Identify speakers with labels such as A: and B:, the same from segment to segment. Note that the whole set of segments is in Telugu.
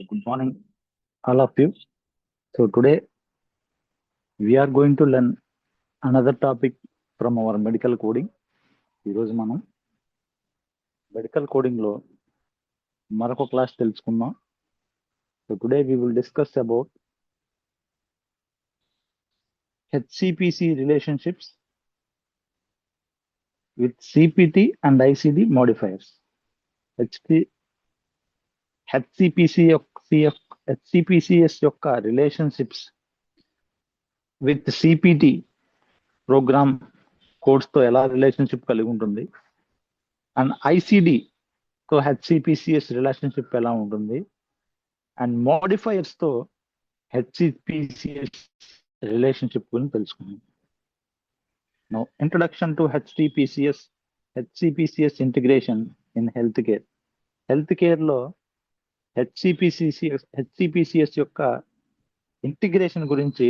A: Good morning, all of you. So today we are going to learn another topic from our medical coding. ఈరోజు మనం మెడికల్ కోడింగ్ లో మరొక క్లాస్ తెలుసుకుందాం. So today we will discuss about HCPC relationships with CPT and ICD modifiers. HCPCS యొక్క relationships with CPT programme codes తో ఎలా రిలేషన్షిప్ కలిగి ఉంటుంది అండ్ ఐసిడి తో హెచ్సిపిసిఎస్ రిలేషన్షిప్ ఎలా ఉంటుంది అండ్ మోడిఫైయర్స్ తో హెచ్సిపిసిఎస్ రిలేషన్షిప్ గురించి తెలుసుకుందాం. Now introduction to HCPCS integration in health care. Health care లో హెచ్సిపిసిఎస్ యొక్క ఇంటిగ్రేషన్ గురించి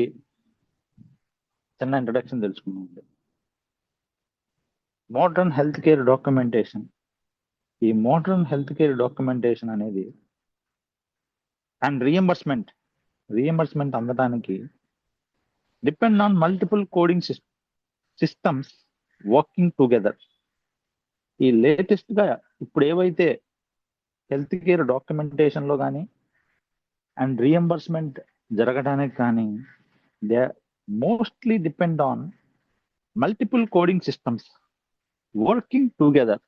A: చిన్న ఇంట్రడక్షన్ తెలుసుకుందాం. Modern health care documentation. ఈ మోడర్న్ హెల్త్ కేర్ డాక్యుమెంటేషన్ అనేది అండ్ రీఎంబర్స్మెంట్ అందడానికి depend on multiple coding systems working together. ఈ లేటెస్ట్ గా ఇప్పుడు ఏవైతే హెల్త్ కేర్ డాక్యుమెంటేషన్ లో కానీ అండ్ రీఎంబర్స్మెంట్ జరగడానికి కానీ they mostly depend on multiple coding systems working together.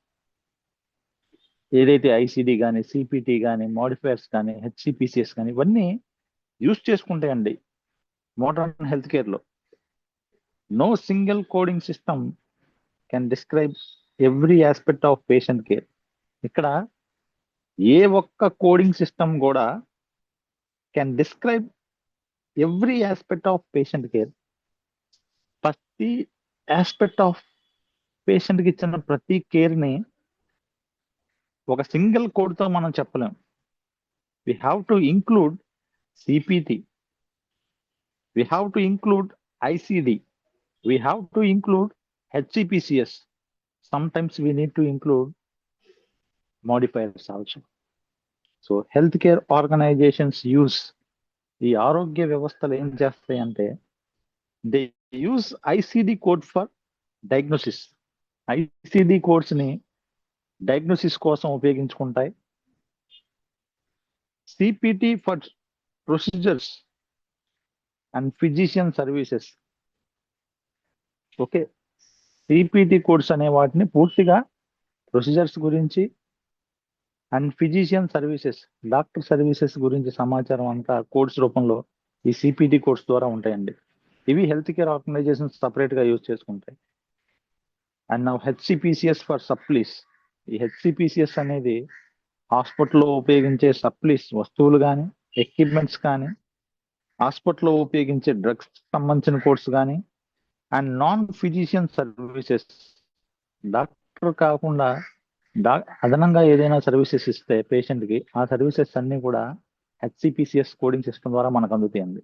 A: ఏదైతే ఐసిడి కానీ సిపిటి కానీ మోడిఫైయర్స్ కానీ హెచ్సిపిసిఎస్ కానీ ఇవన్నీ యూజ్ చేసుకుంటాయండి మోడర్న్ హెల్త్ కేర్ లో. No single coding system can describe every aspect of patient care. ఇక్కడ ఏ ఒక్క కోడింగ్ సిస్టమ్ కూడా can describe every aspect of patient care. ప్రతి ఆస్పెక్ట్ ఆఫ్ పేషెంట్ కి ఇచ్చిన ప్రతి కేర్ ని ఒక సింగిల్ కోడ్ తో మనం చెప్పలేం. We have to include CPT, we have to include ICD, we have to include HCPCS. Sometimes we need to include modifiers also. So health care organisations use, ఈ ఆరోగ్య వ్యవస్థలు ఏం చేస్తాయంటే they use ICD code for diagnosis. ICD codes ని డయాగ్నోసిస్ కోసం ఉపయోగించుకుంటాయి. CPT for procedures and physician services. Okay, CPT codes అనే వాటిని పూర్తిగా ప్రొసీజర్స్ గురించి and physician services, doctor services గురించి సమాచారం అంతా కోడ్స్ రూపంలో ఈ సిపిటి కోడ్స్ ద్వారా ఉంటాయండి. ఇవి హెల్త్ కేర్ ఆర్గనైజేషన్స్ సపరేట్ గా యూజ్ చేసుకుంటాయి. అండ్ నా హెచ్సిపిసిఎస్ ఫర్ సప్లీస్. ఈ హెచ్సిపిసిఎస్ అనేది హాస్పిటల్లో ఉపయోగించే సప్లీస్, వస్తువులు కానీ ఎక్విప్మెంట్స్ కానీ, హాస్పిటల్లో ఉపయోగించే డ్రగ్స్ సంబంధించిన కోడ్స్ కానీ and non physician services, doctor కాకుండా అదనంగా ఏదైనా సర్వీసెస్ ఇస్తే పేషెంట్ కి ఆ సర్వీసెస్ అన్ని కూడా హెచ్సిపిసిఎస్ కోడింగ్ సిస్టమ్ ద్వారా మనకు అందుతాయండి.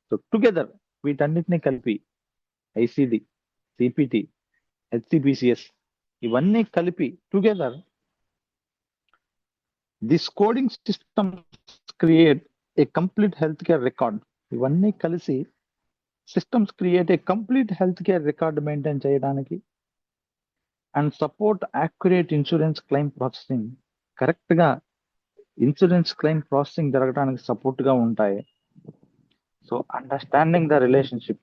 A: సో టుగెదర్ వీటన్నిటిని కలిపి ఐసిడి, సిపిటి, హెచ్సిపిసిఎస్ ఇవన్నీ కలిపి together this coding system create a complete health care record. ఇవన్నీ కలిసి systems create a complete health care record maintain చేయడానికి and support accurate insurance claim processing. Correct గా ఇన్సూరెన్స్ క్లెయిమ్ ప్రాసెసింగ్ జరగడానికి సపోర్ట్ గా ఉంటాయి. సో అండర్స్టాండింగ్ ద రిలేషన్షిప్,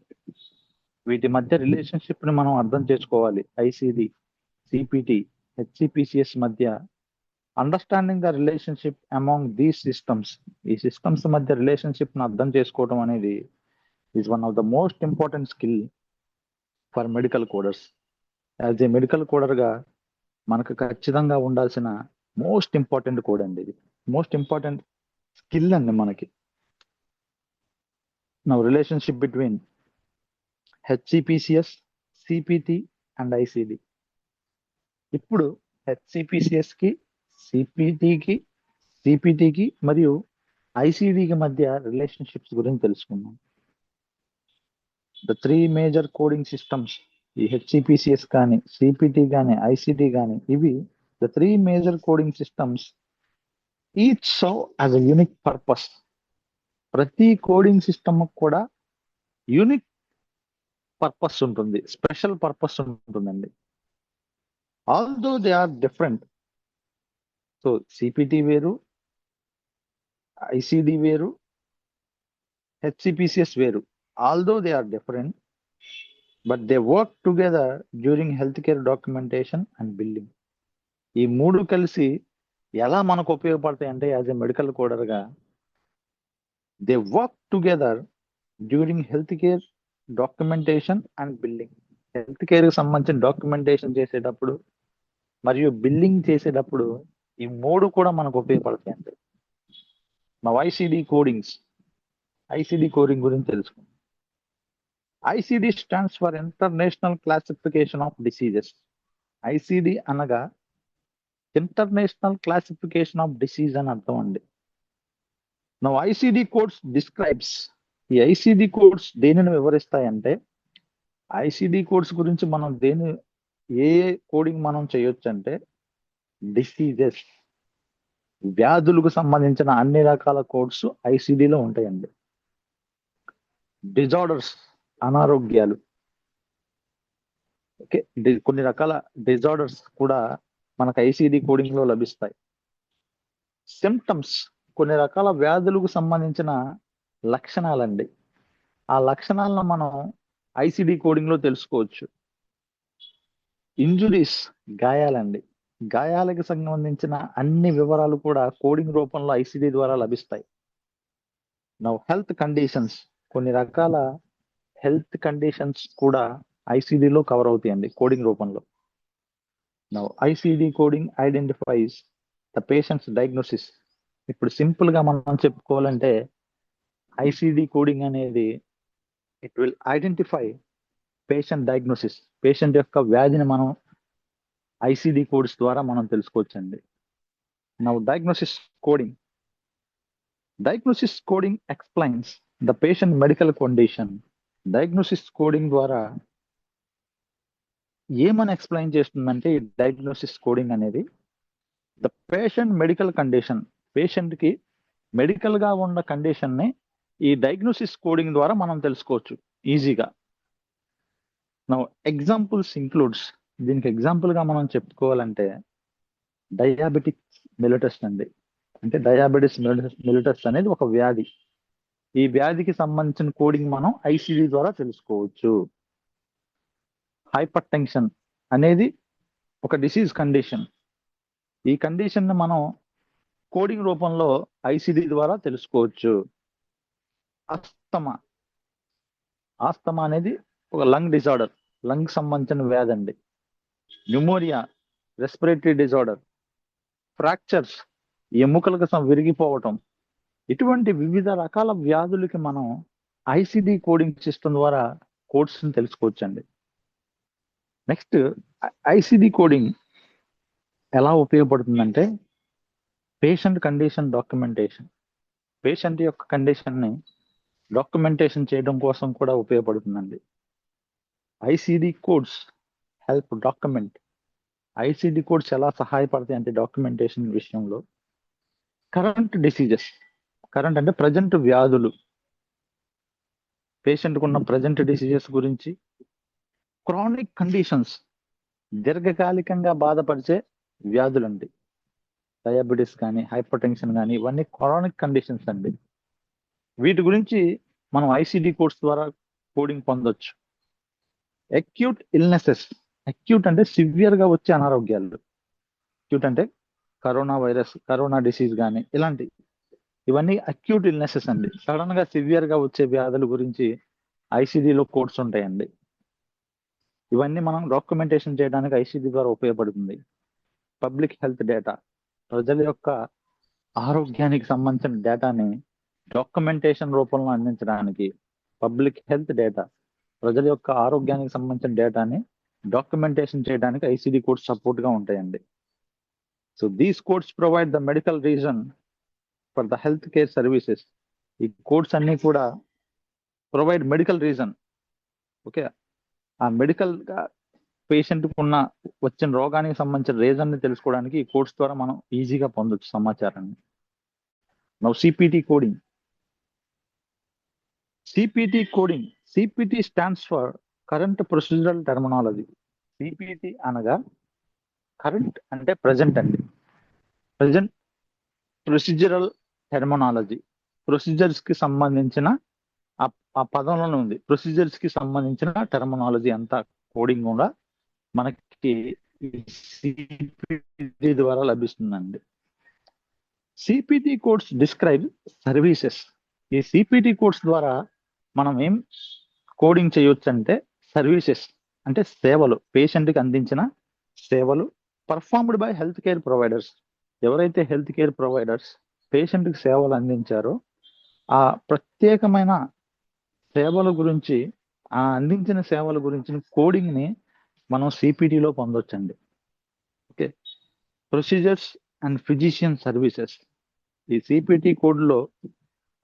A: వీటి మధ్య రిలేషన్షిప్ ని మనం అర్థం చేసుకోవాలి. ఐసిడి, సిపిటి, హెచ్సిపిసిఎస్ మధ్య understanding the relationship among these systems. ఈ సిస్టమ్స్ మధ్య రిలేషన్షిప్ ని అర్థం చేసుకోవడం అనేది is one of the most important skill for medical coders. As a medical coder గా మనకు ఖచ్చితంగా ఉండాల్సిన మోస్ట్ ఇంపార్టెంట్ కోడ్ అండి ఇది. మోస్ట్ ఇంపార్టెంట్ స్కిల్ అండి మనకి. నా relationship between HCPCS, CPT and ICD. ఇప్పుడు హెచ్సిపిసిఎస్ కి, సిపిటికి, సిపిటికి మరియు ఐసిడికి మధ్య రిలేషన్షిప్స్ గురించి తెలుసుకుందాం. The three major coding systems, ఈ హెచ్సిపిసిఎస్ కానీ, సిపిటి కానీ, ఐసిడి కానీ, ఇవి the three major coding systems each serve as a unique purpose. ప్రతి కోడింగ్ సిస్టమ్ కూడా యూనిక్ పర్పస్ ఉంటుంది, స్పెషల్ పర్పస్ ఉంటుందండి. Although they are different. So CPT వేరు, ఐసిడి వేరు, హెచ్సిపిసిఎస్ వేరు. Although they are different, but they work together during health care documentation and building. ఈ మూడు కలిసి ఎలా మనకు ఉపయోగపడతాయి అంటే, యాజ్ ఎ మెడికల్ కోడర్గా, they work together during health care documentation and building. Health care కి సంబంధించిన డాక్యుమెంటేషన్ చేసేటప్పుడు మరియు బిల్లింగ్ చేసేటప్పుడు ఈ మూడు కూడా మనకు ఉపయోగపడతాయి అండి. మా ఐసిడి కోడింగ్ గురించి తెలుసుకుందాం. ICD stands for international classification of diseases. ICD అనగా ఇంటర్నేషనల్ క్లాసిఫికేషన్ ఆఫ్ డిసీజ్ అని అర్థం అండి. నా ఐసిడి కోడ్స్ డిస్క్రైబ్స్, ఈ ఐసిడి కోడ్స్ దేనిని వివరిస్తాయంటే, ఐసిడి కోడ్స్ గురించి మనం ఏ కోడింగ్ మనం చేయొచ్చు అంటే, డిసీజెస్, వ్యాధులకు సంబంధించిన అన్ని రకాల కోడ్స్ ఐసిడిలో ఉంటాయండి. డిజార్డర్స్, అనారోగ్యాలు, ఓకే, కొన్ని రకాల డిజార్డర్స్ కూడా మనకు ఐసిడి కోడింగ్ లో లభిస్తాయి. సిమ్టమ్స్, కొన్ని రకాల వ్యాధులకు సంబంధించిన లక్షణాలండి. ఆ లక్షణాలను మనం ఐసిడి కోడింగ్ లో తెలుసుకోవచ్చు. ఇంజురీస్, గాయాలండి. గాయాలకు సంబంధించిన అన్ని వివరాలు కూడా కోడింగ్ రూపంలో ఐసిడి ద్వారా లభిస్తాయి. నౌ హెల్త్ కండిషన్స్, కొన్ని రకాల హెల్త్ కండిషన్స్ కూడా ఐసిడిలో కవర్ అవుతాయండి కోడింగ్ రూపంలో. Now ICD coding identifies the patient's diagnosis. ఇప్పుడు సింపుల్ గా మనం చెప్పుకోవాలంటే, ఐసిడి కోడింగ్ అనేది it will identify patient diagnosis. Patient యొక్క వ్యాధిని మనం ఐసిడి కోడ్స్ ద్వారా మనం తెలుసుకోవచ్చండి. Now diagnosis coding explains the patient medical condition. Diagnosis coding ద్వారా ఏమని ఎక్స్ప్లెయిన్ చేస్తుందంటే, ఈ డయాగ్నోసిస్ కోడింగ్ అనేది the patient medical condition, patient కి మెడికల్ గా ఉన్న కండిషన్ ని ఈ డయాగ్నోసిస్ కోడింగ్ ద్వారా మనం తెలుసుకోవచ్చు ఈజీగా. నౌ ఎగ్జాంపుల్స్ ఇంక్లూడ్స్, దీనికి ఎగ్జాంపుల్ గా మనం చెప్పుకోవాలంటే డయాబెటిక్ మెలిటస్ అండి. అంటే డయాబెటిస్ మెలిటస్ అనేది ఒక వ్యాధి. ఈ వ్యాధికి సంబంధించిన కోడింగ్ మనం ఐసిడి ద్వారా తెలుసుకోవచ్చు. హైపర్ టెన్షన్ అనేది ఒక డిసీజ్ కండిషన్. ఈ కండిషన్ ని మనం కోడింగ్ రూపంలో ఐసిడి ద్వారా తెలుసుకోవచ్చు. ఆస్తమా అనేది ఒక లంగ్ డిజార్డర్, లంగ్ సంబంధించిన వ్యాధి అండి. Pneumonia, respiratory disorder. ఫ్రాక్చర్స్, ఎముకలకు విరిగిపోవటం. ఇటువంటి వివిధ రకాల వ్యాధులకి మనం ఐసిడి కోడింగ్ సిస్టమ్ ద్వారా కోడ్స్ ని తెలుసుకోవచ్చండి. నెక్స్ట్, ఐసిడి కోడింగ్ ఎలా ఉపయోగపడుతుందంటే, పేషెంట్ కండిషన్ డాక్యుమెంటేషన్. పేషెంట్ యొక్క కండిషన్ ని డాక్యుమెంటేషన్ చేయడం కోసం కూడా ఉపయోగపడుతుందండి. ICD codes help document. ICD codes ఎలా సహాయపడతాయి అంటే డాక్యుమెంటేషన్ విషయంలో, కరెంట్ డిసీజెస్, కరెంట్ అంటే ప్రజెంట్ వ్యాధులు, పేషెంట్ కున్న ప్రజెంట్ డిసీజెస్ గురించి. క్రానిక్ కండిషన్స్, దీర్ఘకాలికంగా బాధపరిచే వ్యాధులండి. డయాబెటీస్ కానీ, హైపర్ టెన్షన్ కానీ, ఇవన్నీ క్రానిక్ కండిషన్స్ అండి. వీటి గురించి మనం ఐసిడి కోడ్స్ ద్వారా కోడింగ్ పొందొచ్చు. అక్యూట్ ఇల్నెసెస్, అక్యూట్ అంటే సివియర్ గా వచ్చే అనారోగ్యాలు. అక్యూట్ అంటే కరోనా వైరస్, కరోనా డిసీజ్ కానీ ఇలాంటి, ఇవన్నీ అక్యూట్ ఇల్నెసెస్ అండి. సడన్ గా సివియర్ గా వచ్చే వ్యాధుల గురించి ఐసిడిలో కోడ్స్ ఉంటాయండి. ఇవన్నీ మనం డాక్యుమెంటేషన్ చేయడానికి ఐసిడి ద్వారా ఉపయోగపడుతుంది. పబ్లిక్ హెల్త్ డేటా, ప్రజల యొక్క ఆరోగ్యానికి సంబంధించిన డేటాని డాక్యుమెంటేషన్ రూపంలో అందించడానికి. పబ్లిక్ హెల్త్ డేటా, ప్రజల యొక్క ఆరోగ్యానికి సంబంధించిన డేటాని డాక్యుమెంటేషన్ చేయడానికి ఐసిడి కోడ్స్ సపోర్ట్ గా ఉంటాయండి. So these codes provide the medical reason for the health care services. ఈ కోడ్స్ అన్ని కూడా ప్రొవైడ్ మెడికల్ రీజన్. ఓకే, ఆ మెడికల్ గా పేషెంట్ ఉన్న వచ్చిన రోగానికి సంబంధించిన రీజన్ ని తెలుసుకోవడానికి ఈ కోడ్స్ ద్వారా మనం ఈజీగా పొందొచ్చు సమాచారాన్ని. Now CPT coding. CPT coding. CPT stands for current procedural terminology. CPT అనగా కరెంట్ అంటే ప్రజెంట్ అండి. Present procedural terminology. ప్రొసీజర్స్ కి సంబంధించిన ఆ పదంలోనే ఉంది. ప్రొసీజర్స్ కి సంబంధించిన టెర్మినాలజీ అంతా కోడింగ్ కూడా మనకి సిపిటి ద్వారా లభిస్తుందండి. CPT codes describe services. ఈ సిపిటి కోడ్స్ ద్వారా మనం ఏం కోడింగ్ చేయొచ్చు అంటే సర్వీసెస్ అంటే సేవలు, పేషెంట్కి అందించిన సేవలు performed by health care providers. ఎవరైతే హెల్త్ కేర్ ప్రొవైడర్స్ పేషెంట్కి సేవలు అందించారో ఆ ప్రత్యేకమైన సేవల గురించి, ఆ అందించిన సేవల గురించి కోడింగ్ ని మనం సిపిటిలో పొందొచ్చండి. Okay, procedures and physician services. ఈ సిపిటి కోడ్ లో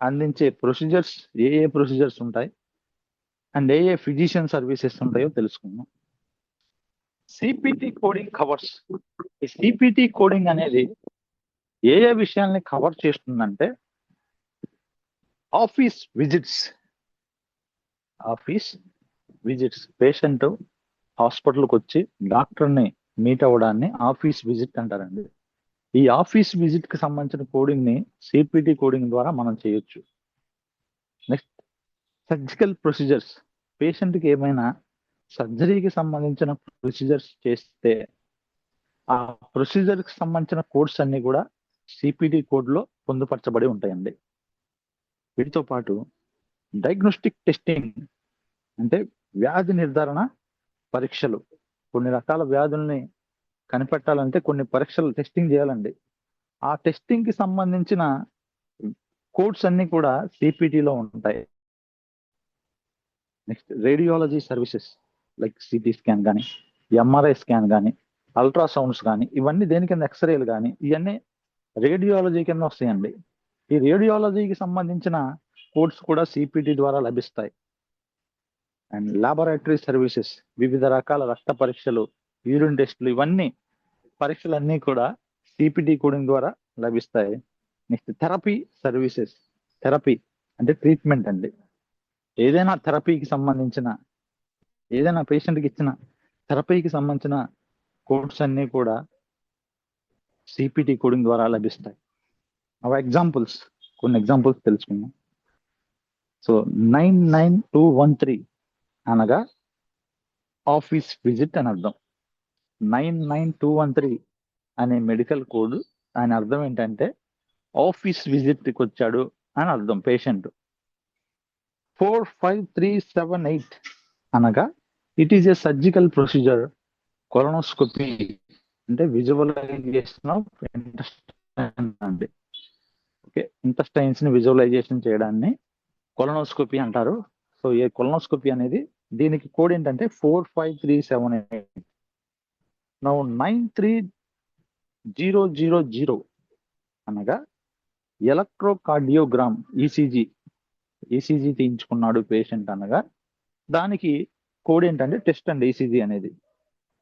A: అందించే ప్రొసీజర్స్, ఏ ప్రొసీజర్స్ ఉంటాయి అండ్ ఏ ఫిజిషియన్ సర్వీసెస్ ఉంటాయో తెలుసుకుందాం. CPT coding covers. ఈ సిపిటి కోడింగ్ అనేది ఏ విషయాల్ని కవర్ చేస్తుందంటే ఆఫీస్ విజిట్స్. పేషెంట్ హాస్పిటల్కి వచ్చి డాక్టర్ని మీట్ అవ్వడాన్ని ఆఫీస్ విజిట్ అంటారండి. ఈ ఆఫీస్ విజిట్ కి సంబంధించిన కోడింగ్ ని సిపిటి కోడింగ్ ద్వారా మనం చేయొచ్చు. Next surgical procedures. పేషెంట్ కి ఏమైనా సర్జరీకి సంబంధించిన ప్రొసీజర్స్ చేస్తే ఆ ప్రొసీజర్ కి సంబంధించిన కోడ్స్ అన్ని కూడా సిపిటి కోడ్ లో పొందుపరచబడి ఉంటాయండి. వీటితో పాటు డయాగ్నోస్టిక్ టెస్టింగ్ అంటే వ్యాధి నిర్ధారణ పరీక్షలు. కొన్ని రకాల వ్యాధుల్ని కనిపెట్టాలంటే కొన్ని పరీక్షలు టెస్టింగ్ చేయాలండి. ఆ టెస్టింగ్ కి సంబంధించిన కోడ్స్ అన్ని కూడా సిపిటిలో ఉంటాయి. Next radiology services like CT scan కానీ, ఎంఆర్ఐ స్కాన్ కానీ, అల్ట్రాసౌండ్స్ కానీ, ఇవన్నీ దేని కింద, ఎక్స్రేలు కానీ, ఇవన్నీ రేడియాలజీ కింద వస్తాయండి. ఈ రేడియాలజీకి సంబంధించిన కోడ్స్ కూడా సిపిటి ద్వారా లభిస్తాయి. అండ్ లాబొరేటరీ సర్వీసెస్, వివిధ రకాల రక్త పరీక్షలు, యూరిన్ టెస్టులు, ఇవన్నీ పరీక్షలన్నీ కూడా సిపిటి కోడింగ్ ద్వారా లభిస్తాయి. Next therapy services. థెరపీ అంటే ట్రీట్మెంట్ అండి. ఏదైనా థెరపీకి సంబంధించిన, ఏదైనా పేషెంట్కి ఇచ్చిన థెరపీకి సంబంధించిన కోడ్స్ అన్ని కూడా సిపిటి కోడింగ్ ద్వారా లభిస్తాయి. అవి ఎగ్జాంపుల్స్, కొన్ని ఎగ్జాంపుల్స్ తెలుసుకుందాం. సో 99213 అనగా ఆఫీస్ విజిట్ అని అర్థం. 99213 అనే మెడికల్ కోడ్, దాని అర్థం ఏంటంటే ఆఫీస్ విజిట్కి వచ్చాడు అని అర్థం పేషెంట్. 45378 అనగా it is a surgical procedure colonoscopy అంటే విజువలైజేషన్ ఆఫ్ ఇంటెస్టైన్ అండి. ఓకే, ఇంటెస్టైన్స్ ని విజువలైజేషన్ చేయడాన్ని కొలనోస్కోపీ అంటారు. సో ఈ కొలనోస్కోపీ అనేది, దీనికి కోడ్ ఏంటంటే 45378. నౌ 93000 అనగా ఎలక్ట్రోకార్డియోగ్రామ్, ఈసీజీ తీయించుకున్నాడు పేషెంట్ అనగా దానికి కోడ్ ఏంటంటే టెస్ట్ అండ్ ఈసీజీ అనేది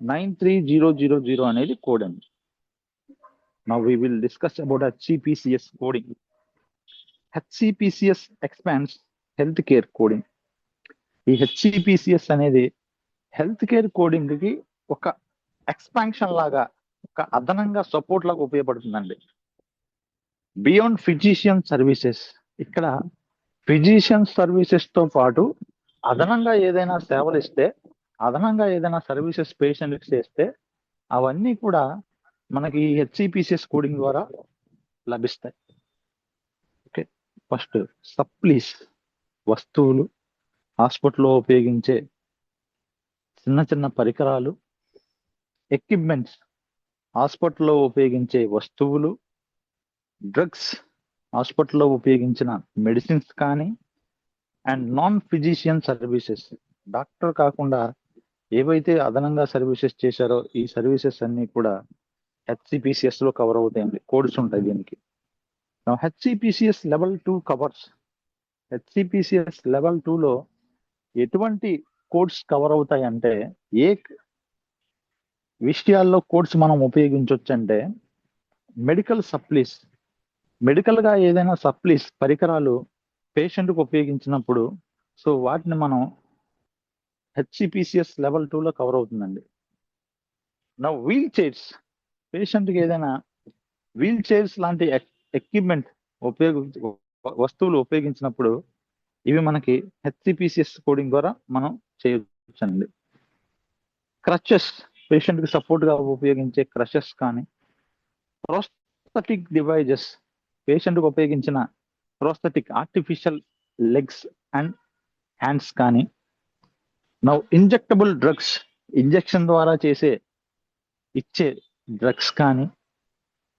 A: 93000 అనేది కోడ్ అండి. Now we will discuss about HCPCS coding. HCPCS expands health care coding. ఈ హెచ్సిపిసిఎస్ అనేది హెల్త్ కేర్ కోడింగ్ కి ఒక ఎక్స్పాన్షన్ లాగా, ఒక అదనంగా సపోర్ట్ లాగా ఉపయోగపడుతుందండి. Beyond physician services. ఇక్కడ ఫిజిషియన్ సర్వీసెస్ తో పాటు అదనంగా ఏదైనా సేవలు ఇస్తే, అదనంగా ఏదైనా సర్వీసెస్ పేషెంట్ చేస్తే అవన్నీ కూడా మనకి హెచ్సిపిసిఎస్ కోడింగ్ ద్వారా లభిస్తాయి. ఓకే, ఫస్ట్ సప్లీస్, వస్తువులు, హాస్పిటల్లో ఉపయోగించే చిన్న చిన్న పరికరాలు. ఎక్విప్మెంట్స్, హాస్పిటల్లో ఉపయోగించే వస్తువులు. డ్రగ్స్, హాస్పిటల్లో ఉపయోగించిన మెడిసిన్స్ కానీ. And non physician services, doctor కాకుండా ఏవైతే అదనంగా సర్వీసెస్ చేశారో ఈ సర్వీసెస్ అన్ని కూడా హెచ్సిపిసిఎస్ లో కవర్ అవుతాయండి. కోడ్స్ ఉంటాయి దీనికి. హెచ్సిపిసిఎస్ లెవెల్ 2 కవర్స్. హెచ్సిపిసిఎస్ లెవెల్ 2 లో ఎటువంటి కోడ్స్ కవర్ అవుతాయి అంటే, ఏ విషయాల్లో కోడ్స్ మనం ఉపయోగించవచ్చు అంటే మెడికల్ సప్లీస్, మెడికల్ గా ఏదైనా సప్లీస్ పరికరాలు పేషెంట్ కు ఉపయోగించినప్పుడు సో వాటిని మనం హెచ్సిపిసిఎస్ లెవెల్ 2 లో కవర్ అవుతుందండి. నా వీల్ చైర్స్ పేషెంట్ కి ఏదైనా వీల్ చైర్స్ లాంటి ఎక్విప్మెంట్ వస్తువులు ఉపయోగించినప్పుడు ఇవి మనకి హెచ్సిపిసిఎస్ కోడింగ్ ద్వారా మనం చేయొచ్చండి. క్రచెస్ పేషెంట్ కి సపోర్ట్ గా ఉపయోగించే క్రచెస్ కానీ, ప్రోస్థెటిక్ డివైజెస్ పేషెంట్ కు ఉపయోగించిన prosthetic artificial legs and hands కానీ, ఇంజెక్టబుల్ డ్రగ్స్ ఇంజెక్షన్ ద్వారా ఇచ్చే డ్రగ్స్ కానీ,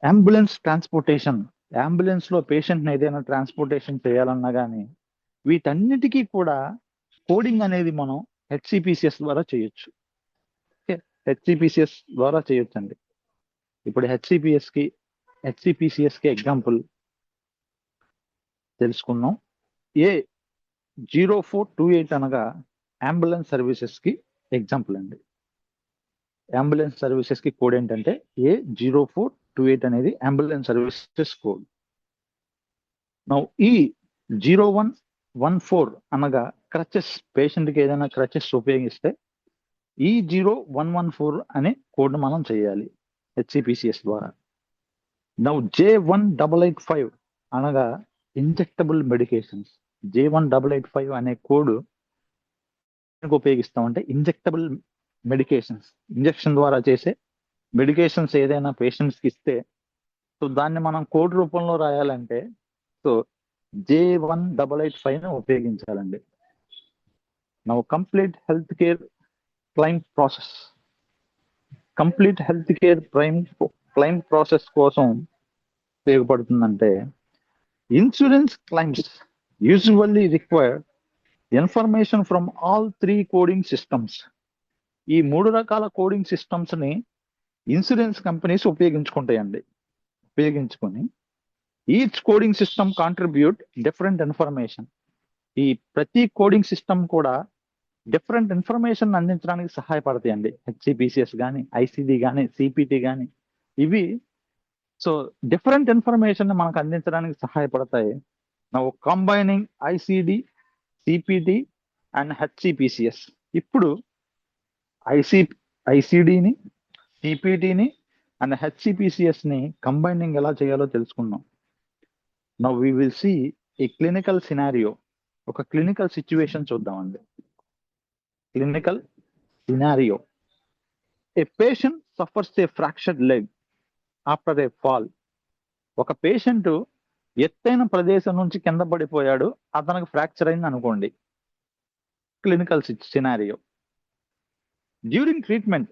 A: అంబులెన్స్ ట్రాన్స్పోర్టేషన్ అంబులెన్స్ లో పేషెంట్ ని ఏదైనా ట్రాన్స్పోర్టేషన్ చేయాలన్నా కానీ వీటన్నిటికీ కూడా కోడింగ్ అనేది మనం హెచ్సిపిసిఎస్ ద్వారా చేయొచ్చు. హెచ్సిపిసిఎస్ ద్వారా చేయొచ్చు అండి. ఇప్పుడు హెచ్సిపిసిఎస్ కి ఎగ్జాంపుల్ తెలుసుకుందాం. A0428 అనగా అంబులెన్స్ సర్వీసెస్ కి ఎగ్జాంపుల్ అండి. అంబులెన్స్ సర్వీసెస్ కి కోడ్ ఏంటంటే A0428 అనేది అంబులెన్స్ సర్వీసెస్ కోడ్. ఈ 0114 అనగా క్రచెస్ పేషెంట్ కి ఏదైనా క్రచెస్ ఉపయోగిస్తే ఈ 0114 అనే కోడ్ మనం చేయాలి హెచ్సిపిసిఎస్ ద్వారా. J1885 అనగా ఇంజెక్టబుల్ మెడికేషన్స్. J1885 అనే కోడ్ ఉపయోగిస్తామంటే ఇంజెక్టబుల్ మెడికేషన్స్ ఇంజెక్షన్ ద్వారా చేసే మెడికేషన్స్ ఏదైనా పేషెంట్స్ కి ఇస్తే సో దాన్ని మనం కోడ్ రూపంలో రాయాలంటే సో J1885 ఉపయోగించాలండి. Complete health care claim process. Complete health care claim process కోసం ఉపయోగపడుతుందంటే insurance claims usually require information from all 3 coding systems. ఈ 3 రకాల కోడింగ్ సిస్టమ్స్ ని ఇన్సూరెన్స్ కంపెనీస్ ఉపయోగించుకొని each coding system contribute different information. ఈ ప్రతి కోడింగ్ సిస్టమ్ కూడా డిఫరెంట్ ఇన్ఫర్మేషన్ అందించడానికి సహాయపడతాయండి. హెచ్సిపిసిఎస్ కానీ, ఐసిడి కానీ, సిపిటి కానీ ఇవి సో డిఫరెంట్ ఇన్ఫర్మేషన్ మనకు అందించడానికి సహాయపడతాయి. Combining ICD, CPT and HCPCS. ఇప్పుడు ఐసిడిని, సిపిటిని అండ్ హెచ్సిపిసిఎస్ ని కంబైనింగ్ ఎలా చేయాలో తెలుసుకుందాం. వి విల్ సీ ఈ క్లినికల్ సినారియో. ఒక క్లినికల్ సిచ్యువేషన్ చూద్దామండి. Clinical scenario. A patient suffers a fractured leg after a fall. ఒక పేషెంట్ ఎత్తైన ప్రదేశం నుంచి కింద పడిపోయాడు, అతనికి ఫ్రాక్చర్ అయింది అనుకోండి. Clinical scenario. During treatment.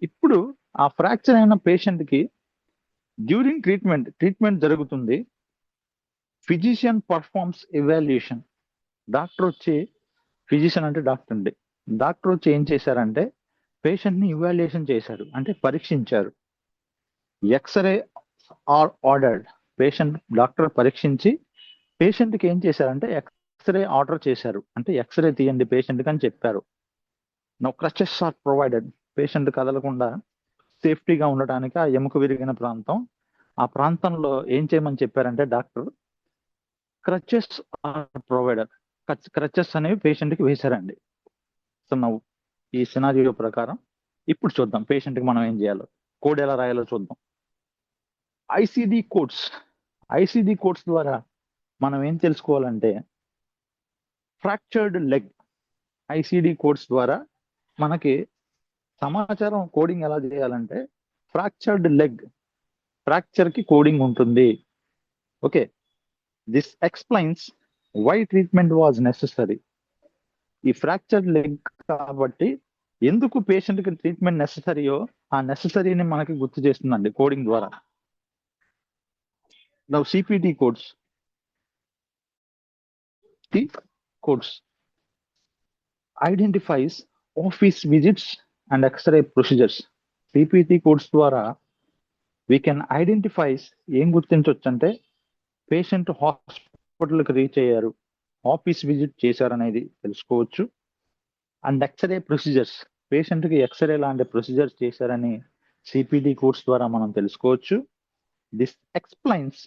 A: ఇప్పుడు ఆ ఫ్రాక్చర్ అయిన పేషెంట్ కి డ్యూరింగ్ ట్రీట్మెంట్ జరుగుతుంది. Physician performs evaluation. డాక్టర్ వచ్చి, ఫిజిషియన్ అంటే డాక్టర్ అండి, డాక్టర్ వచ్చి ఏం చేశారంటే పేషెంట్ ని ఇవాల్యుయేషన్ చేశారు, అంటే పరీక్షించారు. X-ray are ordered. డాక్టర్ పరీక్షించి పేషెంట్ కి ఏం చేశారంటే ఎక్స్రే ఆర్డర్ చేశారు, అంటే ఎక్స్రే తీయండి పేషెంట్ కి అని చెప్పారు. Crutches are provided. పేషెంట్ కదలకుండా సేఫ్టీగా ఉండటానికి ఆ ఎముక విరిగిన ప్రాంతం, ఆ ప్రాంతంలో ఏం చేయమని చెప్పారంటే doctor crutches are provided. Crutches అనేవి పేషెంట్ కి వేశారండి. సో ఈ సినారియో ప్రకారం ఇప్పుడు చూద్దాం పేషెంట్ కి మనం ఏం చేయాలో, కోడ్ ఎలా రాయాలో చూద్దాం. ఐసిడి కోడ్స్ ద్వారా మనం ఏం తెలుసుకోవాలంటే ఫ్రాక్చర్డ్ లెగ్. ఐసిడి కోడ్స్ ద్వారా మనకి సమాచారం కోడింగ్ ఎలా చేయాలంటే ఫ్రాక్చర్డ్ లెగ్, ఫ్రాక్చర్ కి కోడింగ్ ఉంటుంది. Okay, this explains why treatment was necessary. ఈ ఫ్రాక్చర్డ్ లెగ్ కాబట్టి ఎందుకు పేషెంట్ కి ట్రీట్మెంట్ నెసెసరీయో ఆ నెసెసరీని మనకి గుర్తు చేస్తుందండి కోడింగ్ ద్వారా. CPT codes. Identifies office visits and X-ray procedures. CPT codes ద్వారా వీ కెన్ ఐడెంటిఫైస్, ఏం గుర్తించవచ్చు అంటే పేషెంట్ హాస్పిటల్కి రీచ్ అయ్యారు, ఆఫీస్ విజిట్ చేశారు అనేది తెలుసుకోవచ్చు. అండ్ ఎక్స్రే ప్రొసీజర్స్, పేషెంట్ కి ఎక్స్రే లాంటి ప్రొసీజర్స్ చేశారని సిపిటి కోడ్స్ ద్వారా మనం తెలుసుకోవచ్చు. This explains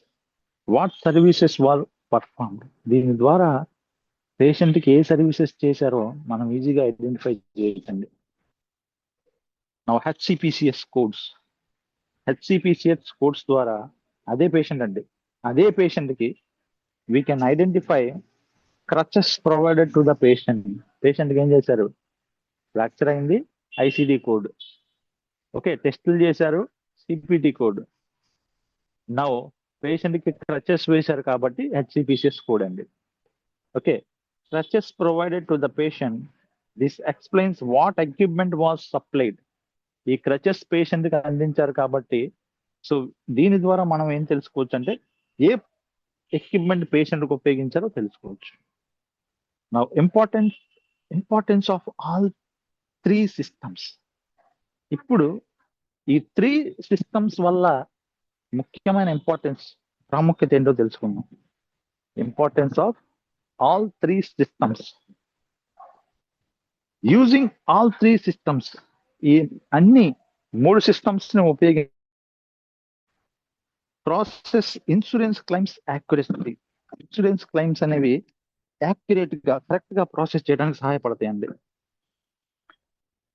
A: what services were performed. దీని ద్వారా పేషెంట్కి ఏ సర్వీసెస్ చేశారో మనం ఈజీగా ఐడెంటిఫై చేయొచ్చండి. నా హెచ్సిపిసిఎస్ కోడ్స్ ద్వారా అదే పేషెంట్కి we can identify crutches provided to the పేషెంట్కి ఏం చేశారు, ఫ్రాక్చర్ అయింది, ఐసిడి కోడ్, ఓకే, టెస్టులు చేశారు, సిపిటి కోడ్. నౌ పేషెంట్కి క్రచెస్ వేశారు కాబట్టి హెచ్సిపిసిఎస్ కోడ్ అండి. Okay, crutches provided to the patient. This explains what equipment was supplied. ఈ క్రచెస్ పేషెంట్ కి అందించారు కాబట్టి సో దీని ద్వారా మనం ఏం తెలుసుకోవచ్చు అంటే ఏ ఎక్విప్మెంట్ పేషెంట్ కు ఉపయోగించారో తెలుసుకోవచ్చు. నా ఇంపార్టెన్స్ ఆఫ్ ఆల్ 3 సిస్టమ్స్. ఇప్పుడు ఈ 3 సిస్టమ్స్ వల్ల ముఖ్యమైన ప్రాముఖ్యత ఏంటో తెలుసుకుందాం. Importance of all 3 systems. Using all 3 systems, ఈ అన్ని 3 సిస్టమ్స్ ని ఉపయోగించి process insurance claims accuracy. Insurance claims అనేవి యాక్యురేట్ గా కరెక్ట్ గా ప్రాసెస్ చేయడానికి సహాయపడతాయండి.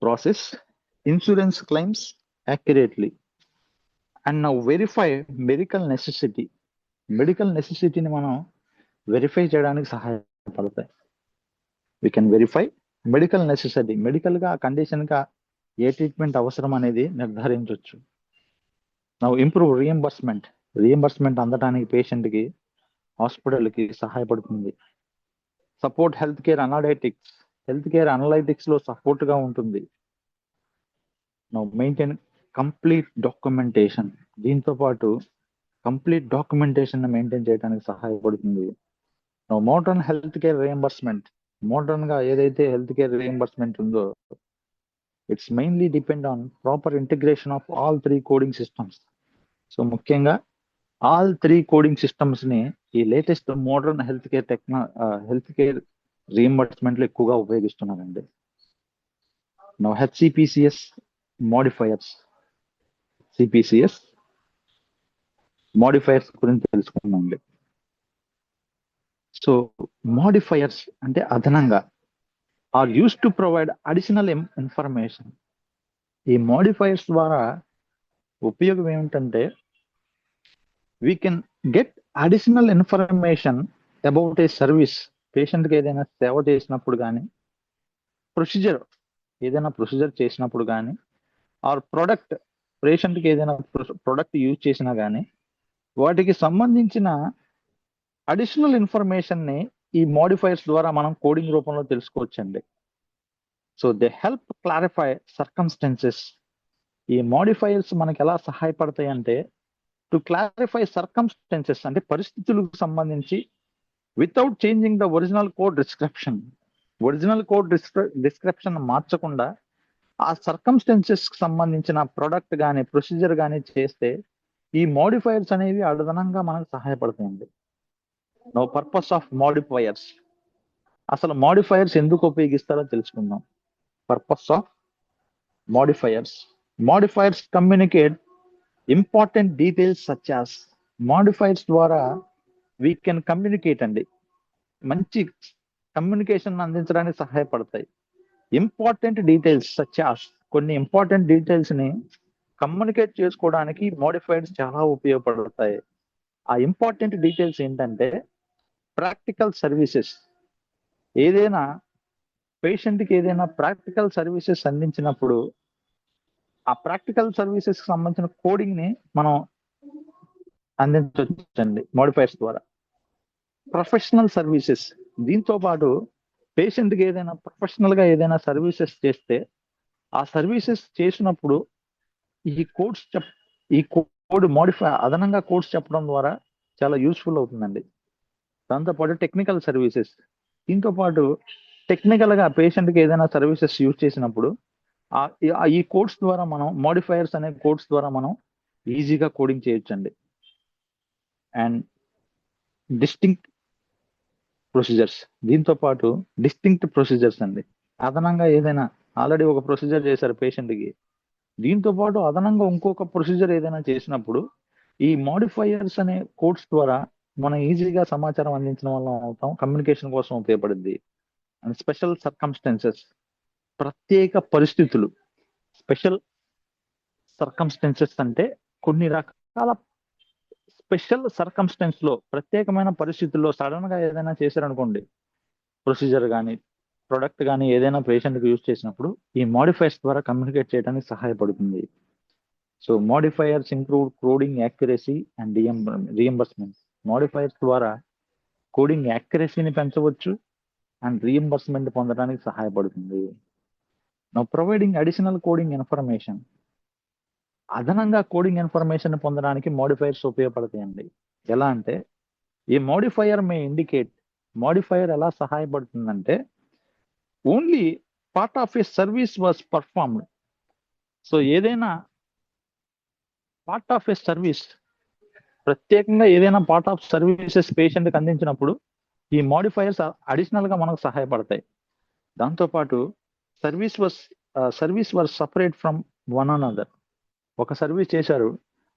A: Process insurance claims accurately and now verify medical నెసెసిటీని మనం వెరిఫై చేయడానికి సహాయపడతాయి. We can verify medical necessity, medical గా కండిషన్ గా ఏ ట్రీట్మెంట్ అవసరం అనేది నిర్ధారించవచ్చు. నౌ ఇంప్రూవ్ రియంబర్స్మెంట్ అందడానికి పేషెంట్ కి హాస్పిటల్ కి సహాయపడుతుంది. సపోర్ట్ హెల్త్ కేర్ అనలైటిక్స్ లో సపోర్ట్ గా ఉంటుంది. నౌ మెయింటైన్ కంప్లీట్ డాక్యుమెంటేషన్, దీంతో పాటు కంప్లీట్ డాక్యుమెంటేషన్ మెయింటైన్ చేయడానికి సహాయపడుతుంది. Modern health care reimbursement, modern గా ఏదైతే హెల్త్ కేర్ రియంబర్స్మెంట్ ఉందో it's mainly depend on proper integration of all 3 coding systems. So ముఖ్యంగా ఆల్ 3 కోడింగ్ సిస్టమ్స్ ని ఈ latest modern health care reimbursement లో ఎక్కువగా ఉపయోగిస్తున్నారండి. నౌ హెచ్సిపిసిఎస్ మోడిఫైయర్స్ గురించి తెలుసుకుందాం. సో మోడిఫైయర్స్ అంటే అదనంగా are use to provide additional information. ఈ మోడిఫైయర్స్ ద్వారా ఉపయోగం ఏమిటంటే we can get additional information about a service. పేషెంట్కి ఏదైనా సేవ చేసినప్పుడు కానీ, ప్రొసీజర్ చేసినప్పుడు కానీ, ఆర్ ప్రొడక్ట్, పేషెంట్కి ఏదైనా ప్రొడక్ట్ యూజ్ చేసినా కానీ వాటికి సంబంధించిన అడిషనల్ ఇన్ఫర్మేషన్ ని ఈ మోడిఫైయర్స్ ద్వారా మనం కోడింగ్ రూపంలో తెలుసుకోవచ్చండి. So they help clarify circumstances. ఈ మోడిఫైయర్స్ మనకి ఎలా సహాయపడతాయి అంటే టు క్లారిఫై సర్కమ్స్టెన్సెస్ అంటే పరిస్థితులకు సంబంధించి without changing the original code description మార్చకుండా ఆ సర్కమ్స్టెన్సెస్ కి సంబంధించిన ప్రొడక్ట్ కానీ ప్రొసీజర్ కానీ చేస్తే ఈ మోడిఫైయర్స్ అనేవి అదనంగా మనకు సహాయపడతాయండి. Now purpose of modifiers. అసలు మోడిఫైయర్స్ ఎందుకు ఉపయోగిస్తారో తెలుసుకుందాం. Purpose of modifiers communicate important details such as. Modifiers ద్వారా వీ కెన్ కమ్యూనికేట్ అండి, మంచి కమ్యూనికేషన్ అందించడానికి సహాయపడతాయి. ఇంపార్టెంట్ డీటెయిల్స్ సచ్ యాస్, కొన్ని ఇంపార్టెంట్ డీటెయిల్స్ ని కమ్యూనికేట్ చేసుకోవడానికి మోడిఫైయర్స్ చాలా ఉపయోగపడతాయి. ఆ ఇంపార్టెంట్ డీటెయిల్స్ ఏంటంటే ప్రాక్టికల్ సర్వీసెస్. ఏదైనా పేషెంట్కి ఏదైనా ప్రాక్టికల్ సర్వీసెస్ అందించినప్పుడు ఆ ప్రాక్టికల్ సర్వీసెస్ కి సంబంధించిన కోడింగ్ ని మనం అందించవచ్చండి మోడిఫైయర్స్ ద్వారా. ప్రొఫెషనల్ సర్వీసెస్, దీంతో పాటు పేషెంట్కి ఏదైనా ప్రొఫెషనల్ గా ఏదైనా సర్వీసెస్ చేస్తే ఆ సర్వీసెస్ చేసినప్పుడు ఈ కోడ్ మోడిఫై అదనంగా కోడ్స్ చెప్పడం ద్వారా చాలా యూస్ఫుల్ అవుతుందండి. దాంతోపాటు టెక్నికల్ సర్వీసెస్, దీంతో పాటు టెక్నికల్ గా పేషెంట్కి ఏదైనా సర్వీసెస్ యూజ్ చేసినప్పుడు ఈ కోడ్స్ ద్వారా మనం మోడిఫైయర్స్ అనే కోడ్స్ ద్వారా మనం ఈజీగా కోడింగ్ చేయొచ్చండి. అండ్ డిస్టింక్ట్ ప్రొసీజర్స్, దీంతో పాటు డిస్టింక్ట్ ప్రొసీజర్స్ అండి. అదనంగా ఏదైనా ఆల్రెడీ ఒక ప్రొసీజర్ చేశారు పేషెంట్కి, దీంతో పాటు అదనంగా ఇంకొక ప్రొసీజర్ ఏదైనా చేసినప్పుడు ఈ మోడిఫైయర్స్ అనే కోడ్స్ ద్వారా మనం ఈజీగా సమాచారం అందించడం వల్ల అవుతాం, కమ్యూనికేషన్ కోసం ఉపయోగపడుద్ది. అండ్ స్పెషల్ సర్కమ్స్టెన్సెస్, ప్రత్యేక పరిస్థితులు. స్పెషల్ సర్కమ్స్టెన్సెస్ అంటే కొన్ని రకాల స్పెషల్ సర్కమ్స్టెన్స్ లో, ప్రత్యేకమైన పరిస్థితుల్లో సడన్ గా ఏదైనా చేశారనుకోండి, ప్రొసీజర్ కానీ ప్రొడక్ట్ కానీ ఏదైనా పేషెంట్కి యూజ్ చేసినప్పుడు ఈ మోడిఫైర్స్ ద్వారా కమ్యూనికేట్ చేయడానికి సహాయపడుతుంది. So modifiers include coding accuracy and reimbursement. Modifiers ద్వారా కోడింగ్ యాక్యురసీని పెంచవచ్చు అండ్ రీఎంబర్స్మెంట్ పొందడానికి సహాయపడుతుంది. Now providing additional coding information. అదనంగా కోడింగ్ ఇన్ఫర్మేషన్ పొందడానికి మోడిఫైయర్స్ ఉపయోగపడతాయండి. ఎలా అంటే ఈ మోడిఫైయర్ మే ఇండికేట్, మోడిఫైయర్ ఎలా సహాయపడుతుందంటే only part of a service was performed. So ఏదైనా పార్ట్ ఆఫ్ ఏ సర్వీస్, ప్రత్యేకంగా ఏదైనా పార్ట్ ఆఫ్ సర్వీసెస్ పేషెంట్కి అందించినప్పుడు ఈ మోడిఫైయర్స్ అడిషనల్ గా మనకు సహాయపడతాయి. దాంతోపాటు service were separate from one another. ఒక సర్వీస్ చేశారు,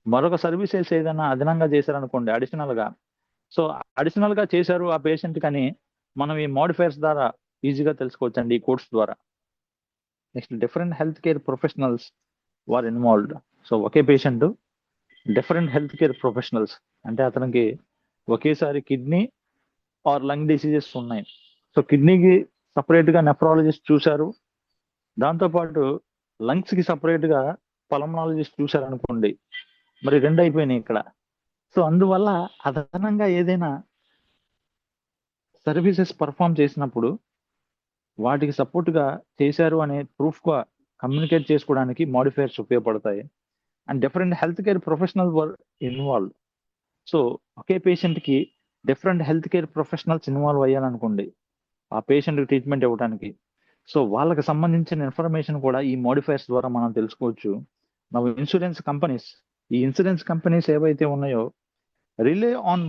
A: మరొక సర్వీసెస్ ఏదైనా అదనంగా చేశారనుకోండి అడిషనల్ గా, సో అడిషనల్ గా చేశారు ఆ పేషెంట్ కానీ మనం ఈ మోడిఫైర్స్ ద్వారా ఈజీగా తెలుసుకోవచ్చండి ఈ కోర్స్ ద్వారా. Next different health care professionals were involved. So ఒకే patient different health care professionals అంటే అతనికి ఒకేసారి కిడ్నీ ఆర్ లంగ్ డిసీజెస్ ఉన్నాయి. సో కిడ్నీకి సపరేట్ గా నెఫ్రాలజిస్ట్ చూశారు, దాంతోపాటు లంగ్స్ కి సపరేట్ గా పల్మనాలజిస్ట్ చూశారు అనుకోండి, మరి రెండు అయిపోయినాయి ఇక్కడ. సో అందువల్ల అదనంగా ఏదైనా సర్వీసెస్ పర్ఫామ్ చేసినప్పుడు వాటికి సపోర్ట్ గా చేశారు అనే ప్రూఫ్ గా కమ్యూనికేట్ చేసుకోవడానికి మోడిఫైయర్స్ ఉపయోగపడతాయి. And different health care professional were involve. So ఒకే పేషెంట్ కి different health care professionals involve అయ్యారనుకోండి ఆ పేషెంట్ ట్రీట్మెంట్ ఇవ్వడానికి, సో వాళ్ళకి సంబంధించిన ఇన్ఫర్మేషన్ కూడా ఈ మోడిఫైర్స్ ద్వారా మనం తెలుసుకోవచ్చు. ఇన్సూరెన్స్ కంపెనీస్, ఈ ఇన్సూరెన్స్ కంపెనీస్ ఏవైతే ఉన్నాయో రిలే ఆన్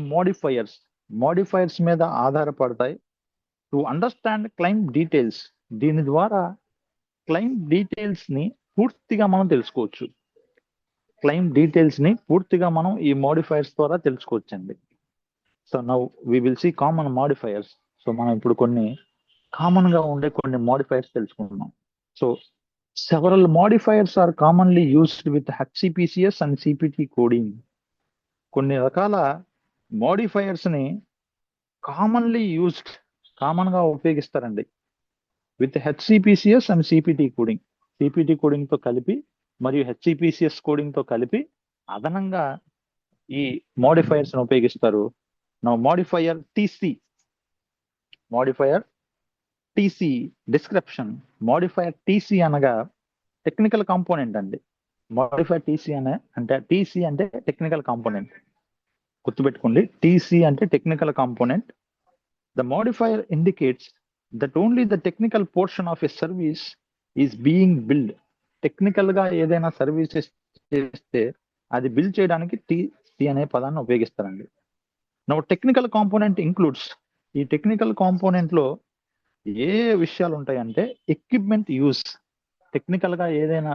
A: మోడిఫైర్స్ మీద ఆధారపడతాయి టు అండర్స్టాండ్ క్లైమ్ డీటెయిల్స్. దీని ద్వారా క్లైమ్ డీటెయిల్స్ ని పూర్తిగా మనం తెలుసుకోవచ్చు. క్లైమ్ డీటెయిల్స్ ని పూర్తిగా మనం ఈ మోడిఫైర్స్ ద్వారా తెలుసుకోవచ్చండి. So now we will see common modifiers. So మనం ఇప్పుడు కొన్ని కామన్ గా ఉండే కొన్ని మోడిఫైర్స్ తెలుసుకుంటున్నాం. So several modifiers are commonly used with HCPCS and CPT coding. కొన్ని రకాల మోడిఫైయర్స్ ని కామన్ గా ఉపయోగిస్తారండి with HCPCS and CPT coding. CPT coding తో కలిపి మరియు హెచ్సిపిసిఎస్ కోడింగ్ తో కలిపి అదనంగా ఈ మోడిఫైయర్స్ ఉపయోగిస్తారు. Now modifier TC description. Modifier TC అనగా టెక్నికల్ కాంపోనెంట్ అండి. మోడిఫైయర్ టీసీ అంటే టీసీ అంటే టెక్నికల్ కాంపోనెంట్, గుర్తుపెట్టుకోండి. టీసీ అంటే technical component. The modifier indicates that only the technical portion of a service is being build. Technical గా ఏదైనా సర్వీసెస్ చేస్తే అది బిల్డ్ చేయడానికి టీసీ అనే పదాన్ని ఉపయోగిస్తారండి. Now technical component includes. ఈ టెక్నికల్ కాంపోనెంట్ లో ఏ విషయాలు ఉంటాయంటే ఎక్విప్మెంట్ యూస్, టెక్నికల్ గా ఏదైనా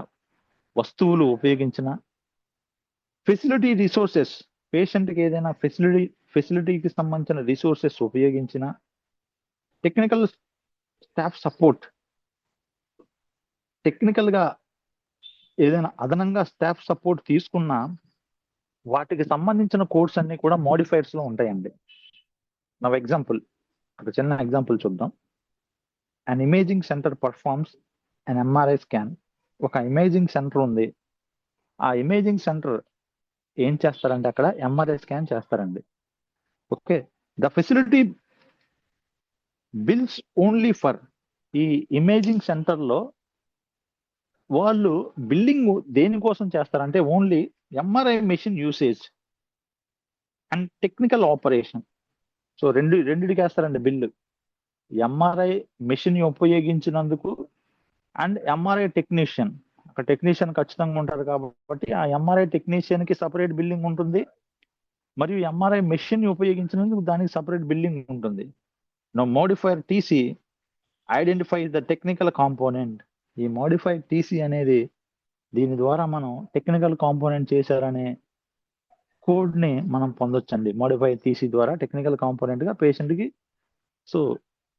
A: వస్తువులు ఉపయోగించిన, ఫెసిలిటీ రిసోర్సెస్, పేషెంట్ కి ఏదైనా ఫెసిలిటీకి సంబంధించిన రిసోర్సెస్ ఉపయోగించిన, టెక్నికల్ స్టాఫ్ సపోర్ట్, టెక్నికల్ గా ఏదైనా అదనంగా స్టాఫ్ సపోర్ట్ తీసుకున్న వాటికి సంబంధించిన కోడ్స్ అన్ని కూడా మోడిఫైర్స్ లో ఉంటాయండి. నా ఎగ్జాంపుల్, ఒక చిన్న ఎగ్జాంపుల్ చూద్దాం. An imaging center performs an MRI scan. ఒక ఇమేజింగ్ సెంటర్ ఉంది, ఆ ఇమేజింగ్ సెంటర్ ఏం చేస్తారంటే అక్కడ ఎంఆర్ఐ స్కాన్ చేస్తారండి. Okay, the facility bills only for. ఈ ఇమేజింగ్ సెంటర్ లో వాళ్ళు బిల్డింగ్ దేనికోసం చేస్తారంటే only MRI machine usage and technical operation. So రెండిటికి వేస్తారండి బిల్లు. ఎంఆర్ఐ మెషిన్ ఉపయోగించినందుకు అండ్ ఎంఆర్ఐ టెక్నీషియన్, ఒక టెక్నీషియన్ ఖచ్చితంగా ఉంటారు కాబట్టి ఆ ఎంఆర్ఐ టెక్నీషియన్ కి సపరేట్ బిల్డింగ్ ఉంటుంది, మరియు ఎంఆర్ఐ మెషిన్ ఉపయోగించినందుకు దానికి సపరేట్ బిల్డింగ్ ఉంటుంది. No modifier TC identify the technical component. ఈ మోడిఫైడ్ టీసీ అనేది దీని ద్వారా మనం టెక్నికల్ కాంపోనెంట్ చేశారనే కోడ్ ని మనం పొందొచ్చండి మోడిఫైడ్ టీసీ ద్వారా టెక్నికల్ కాంపోనెంట్ గా పేషెంట్ కి సో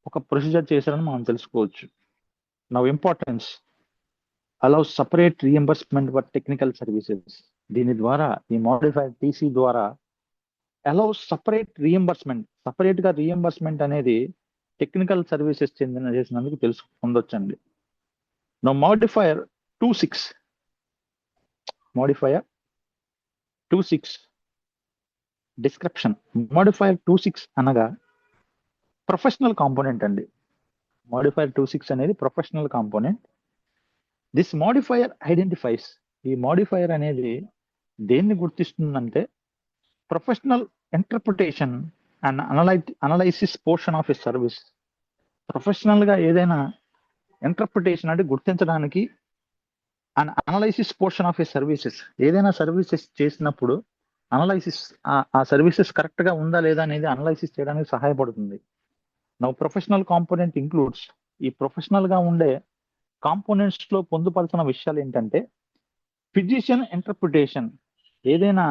A: ఒక ప్రొసీజర్ చేశారని మనం తెలుసుకోవచ్చు. Now importance allows separate reimbursement for technical services. దీని ద్వారా ఈ మోడిఫైడ్ టీసీ ద్వారా అలౌస్ సపరేట్ రీఎంబర్స్మెంట్, సపరేట్ గా రీఎంబర్స్మెంట్ అనేది టెక్నికల్ సర్వీసెస్ చేసినందుకు పొందొచ్చండి. Now modifier 26 description. మోడిఫైర్ 26 అనగా ప్రొఫెషనల్ కాంపోనెంట్ అండి. మోడిఫైర్ 26 అనేది professional component. This modifier identifies, ఈ మోడిఫైర్ అనేది దేన్ని గుర్తిస్తుందంటే professional interpretation and analysis portion of a service. Professional గా ఏదైనా ఇంటర్ప్రిటేషన్ అంటే గుర్తించడానికి and analysis portion of a services, ఏదైనా సర్వీసెస్ చేసినప్పుడు అనలైసిస్ ఆ సర్వీసెస్ కరెక్ట్ గా ఉందా లేదా అనేది అనలైసిస్ చేయడానికి సహాయపడుతుంది. నౌ ప్రొఫెషనల్ కాంపోనెంట్ ఇంక్లూడ్స్, ఈ ప్రొఫెషనల్ గా ఉండే కాంపోనెంట్స్ లో పొందుపరిచిన విషయాలు ఏంటంటే ఫిజిషియన్ ఇంటర్ప్రిటేషన్, ఏదైనా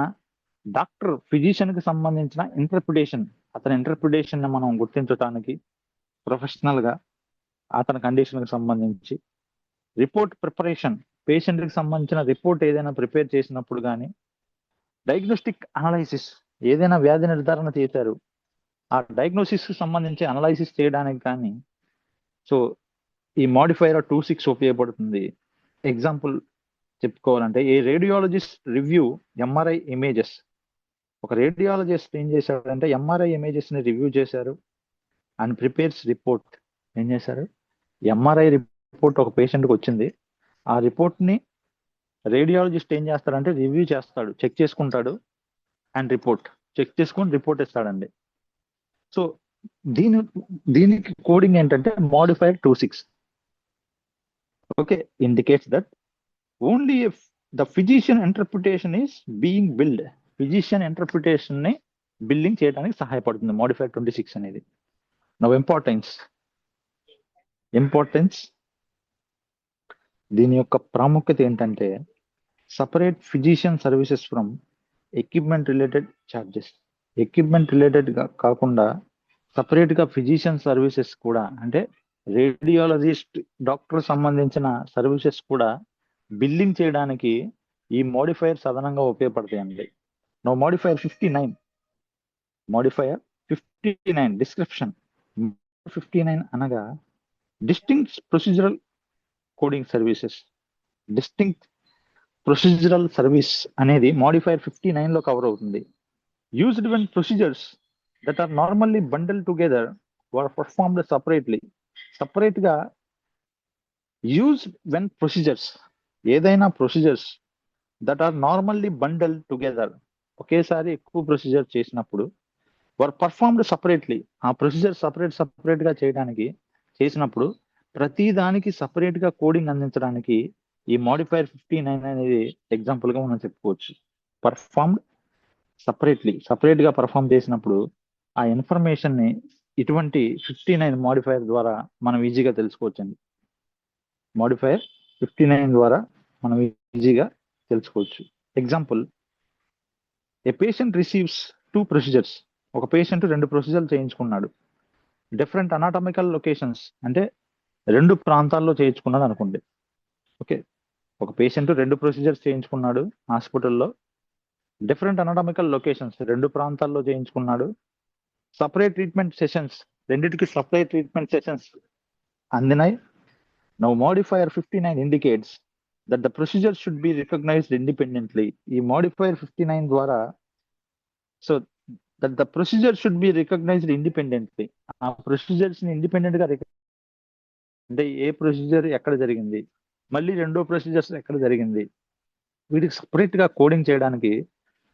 A: డాక్టర్ ఫిజిషియన్ కి సంబంధించిన ఇంటర్ప్రిటేషన్, అతని ఇంటర్ప్రిటేషన్ ని మనం గుర్తించడానికి ప్రొఫెషనల్ గా అతని కండిషన్ కి సంబంధించి. రిపోర్ట్ ప్రిపరేషన్, పేషెంట్ కి సంబంధించిన రిపోర్ట్ ఏదైనా ప్రిపేర్ చేసినప్పుడు కానీ. డయాగ్నోస్టిక్ అనలైసిస్, ఏదైనా వ్యాధి నిర్ధారణ చేశారు ఆ డయాగ్నోసిస్ కి సంబంధించి అనలైసిస్ చేయడానికి కానీ సో ఈ మోడిఫైర్ 26 ఉపయోగపడుతుంది. ఎగ్జాంపుల్ చెప్పుకోవాలంటే ఏ రేడియాలజిస్ట్ రివ్యూ ఎంఆర్ఐ ఇమేజెస్, ఒక రేడియాలజిస్ట్ ఏం చేశాడంటే ఎంఆర్ఐ ఇమేజెస్ ని రివ్యూ చేశారు అండ్ ప్రిపేర్స్ రిపోర్ట్. ఏం చేశారు, ఎంఆర్ఐ రిపోర్ట్ ఒక పేషెంట్కి వచ్చింది, ఆ రిపోర్ట్ ని రేడియాలజిస్ట్ ఏం చేస్తాడంటే రివ్యూ చేస్తాడు, చెక్ చేసుకుంటాడు అండ్ చెక్ చేసుకొని రిపోర్ట్ ఇస్తాడండి. సో దీనికి కోడింగ్ ఏంటంటే modifier 26. Okay, indicates that only if the physician interpretation is being build, physician interpretation ని బిల్డింగ్ చేయడానికి సహాయపడుతుంది మోడిఫైర్ 26 అనేది. నౌ ఇంపార్టెన్స్ దీని యొక్క ప్రాముఖ్యత ఏంటంటే separate physician services from equipment related charges. Equipment related గా కాకుండా సపరేట్ గా ఫిజిషియన్ సర్వీసెస్ కూడా, అంటే రేడియాలజిస్ట్ డాక్టర్ సంబంధించిన సర్వీసెస్ కూడా బిల్లింగ్ చేయడానికి ఈ మోడిఫైర్స్ అదనంగా ఉపయోగపడతాయండి. No modifier 59 description. 59 అనగా distinct procedural coding services. Distinct procedural service అనేది మోడిఫైర్ 59 లో కవర్ అవుతుంది. Used when procedures that are normally bundle together were performed separately. Separate గా యూజ్ వెన్ ప్రొసీజర్స్, ఏదైనా procedures that are normally bundle together, ఒకేసారి ఎక్కువ ప్రొసీజర్ చేసినప్పుడు వర్ పర్ఫార్మ్డ్ సపరేట్లీ, ఆ ప్రొసీజర్ సపరేట్ గా చేసినప్పుడు ప్రతి దానికి సపరేట్ గా కోడింగ్ అందించడానికి ఈ మోడిఫైర్ 59 అనేది ఎగ్జాంపుల్ గా మనం చెప్పుకోవచ్చు. పర్ఫార్మ్డ్ సపరేట్ గా పర్ఫార్మ్ చేసినప్పుడు ఆ ఇన్ఫర్మేషన్ ని ఇటువంటి 59 మోడిఫైర్ ద్వారా మనం ఈజీగా తెలుసుకోవచ్చండి. మోడిఫైర్ 59 ద్వారా మనం ఈజీగా తెలుసుకోవచ్చు. ఎగ్జాంపుల్, ఏ పేషెంట్ రిసీవ్స్ 2 ప్రొసీజర్స్. ఒక పేషెంట్ 2 ప్రొసీజర్లు చేయించుకున్నాడు. డిఫరెంట్ అనాటమికల్ లొకేషన్స్, అంటే 2 ప్రాంతాల్లో చేయించుకున్నాడు అనుకోండి. ఓకే, ఒక పేషెంట్ 2 ప్రొసీజర్స్ చేయించుకున్నాడు హాస్పిటల్లో, డిఫరెంట్ అనాటమికల్ లొకేషన్స్ 2 ప్రాంతాల్లో చేయించుకున్నాడు. సపరేట్ ట్రీట్మెంట్ సెషన్స్, రెండింటికి సపరేట్ ట్రీట్మెంట్ సెషన్స్ అందినాయి. Now modifier 59 indicates that the procedure should be recognized independently. ఈ మోడిఫైర్ 59 ద్వారా so that the procedure should be recognized independently, ఆ ప్రొసీజర్స్ ని ఇండిపెండెంట్ గా అంటే ఏ ప్రొసీజర్ ఎక్కడ జరిగింది, మళ్ళీ రెండో ప్రొసీజర్స్ ఎక్కడ జరిగింది, వీటికి సపరేట్ గా కోడింగ్ చేయడానికి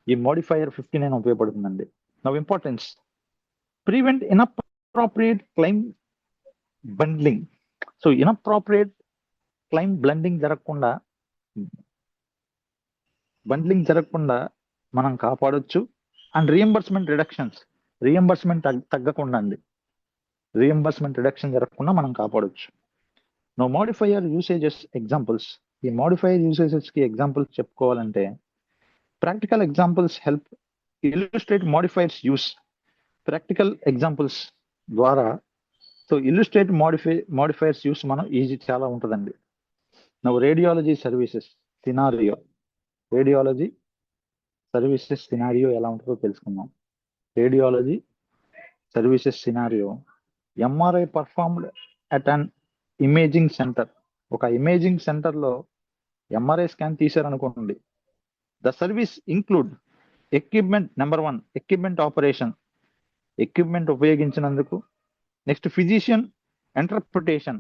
A: ఈ మోడిఫైర్ 59 ఉపయోగపడుతుందండి. Now importance, prevent inappropriate claim bundling. So inappropriate claim bundling జరగకుండా మనం కాపాడొచ్చు. అండ్ రియంబర్స్మెంట్ రిడక్షన్ జరగకుండా మనం కాపాడొచ్చు. Now modifier usages examples. ఈ మోడిఫైయర్ యూసేజెస్ కి ఎగ్జాంపుల్స్ చెప్పుకోవాలంటే practical examples help illustrate modifiers use practical examples ద్వారా. సో ఇల్లుస్ట్రేట్ మోడిఫైర్స్ యూస్ మనం ఈజీ చాలా ఉంటుందండి. నవ్వు radiology services scenario, radiology services scenario ఎలా ఉంటుందో తెలుసుకుందాం. Radiology services scenario, MRI performed at an imaging center. ఒక ఇమేజింగ్ సెంటర్లో ఎంఆర్ఐ స్కాన్ తీశారనుకోండి. The service include equipment, number 1 equipment operation, equipment ఉపయోగించినందుకు. నెక్స్ట్ ఫిజిషియన్ ఇంటర్ప్రిటేషన్,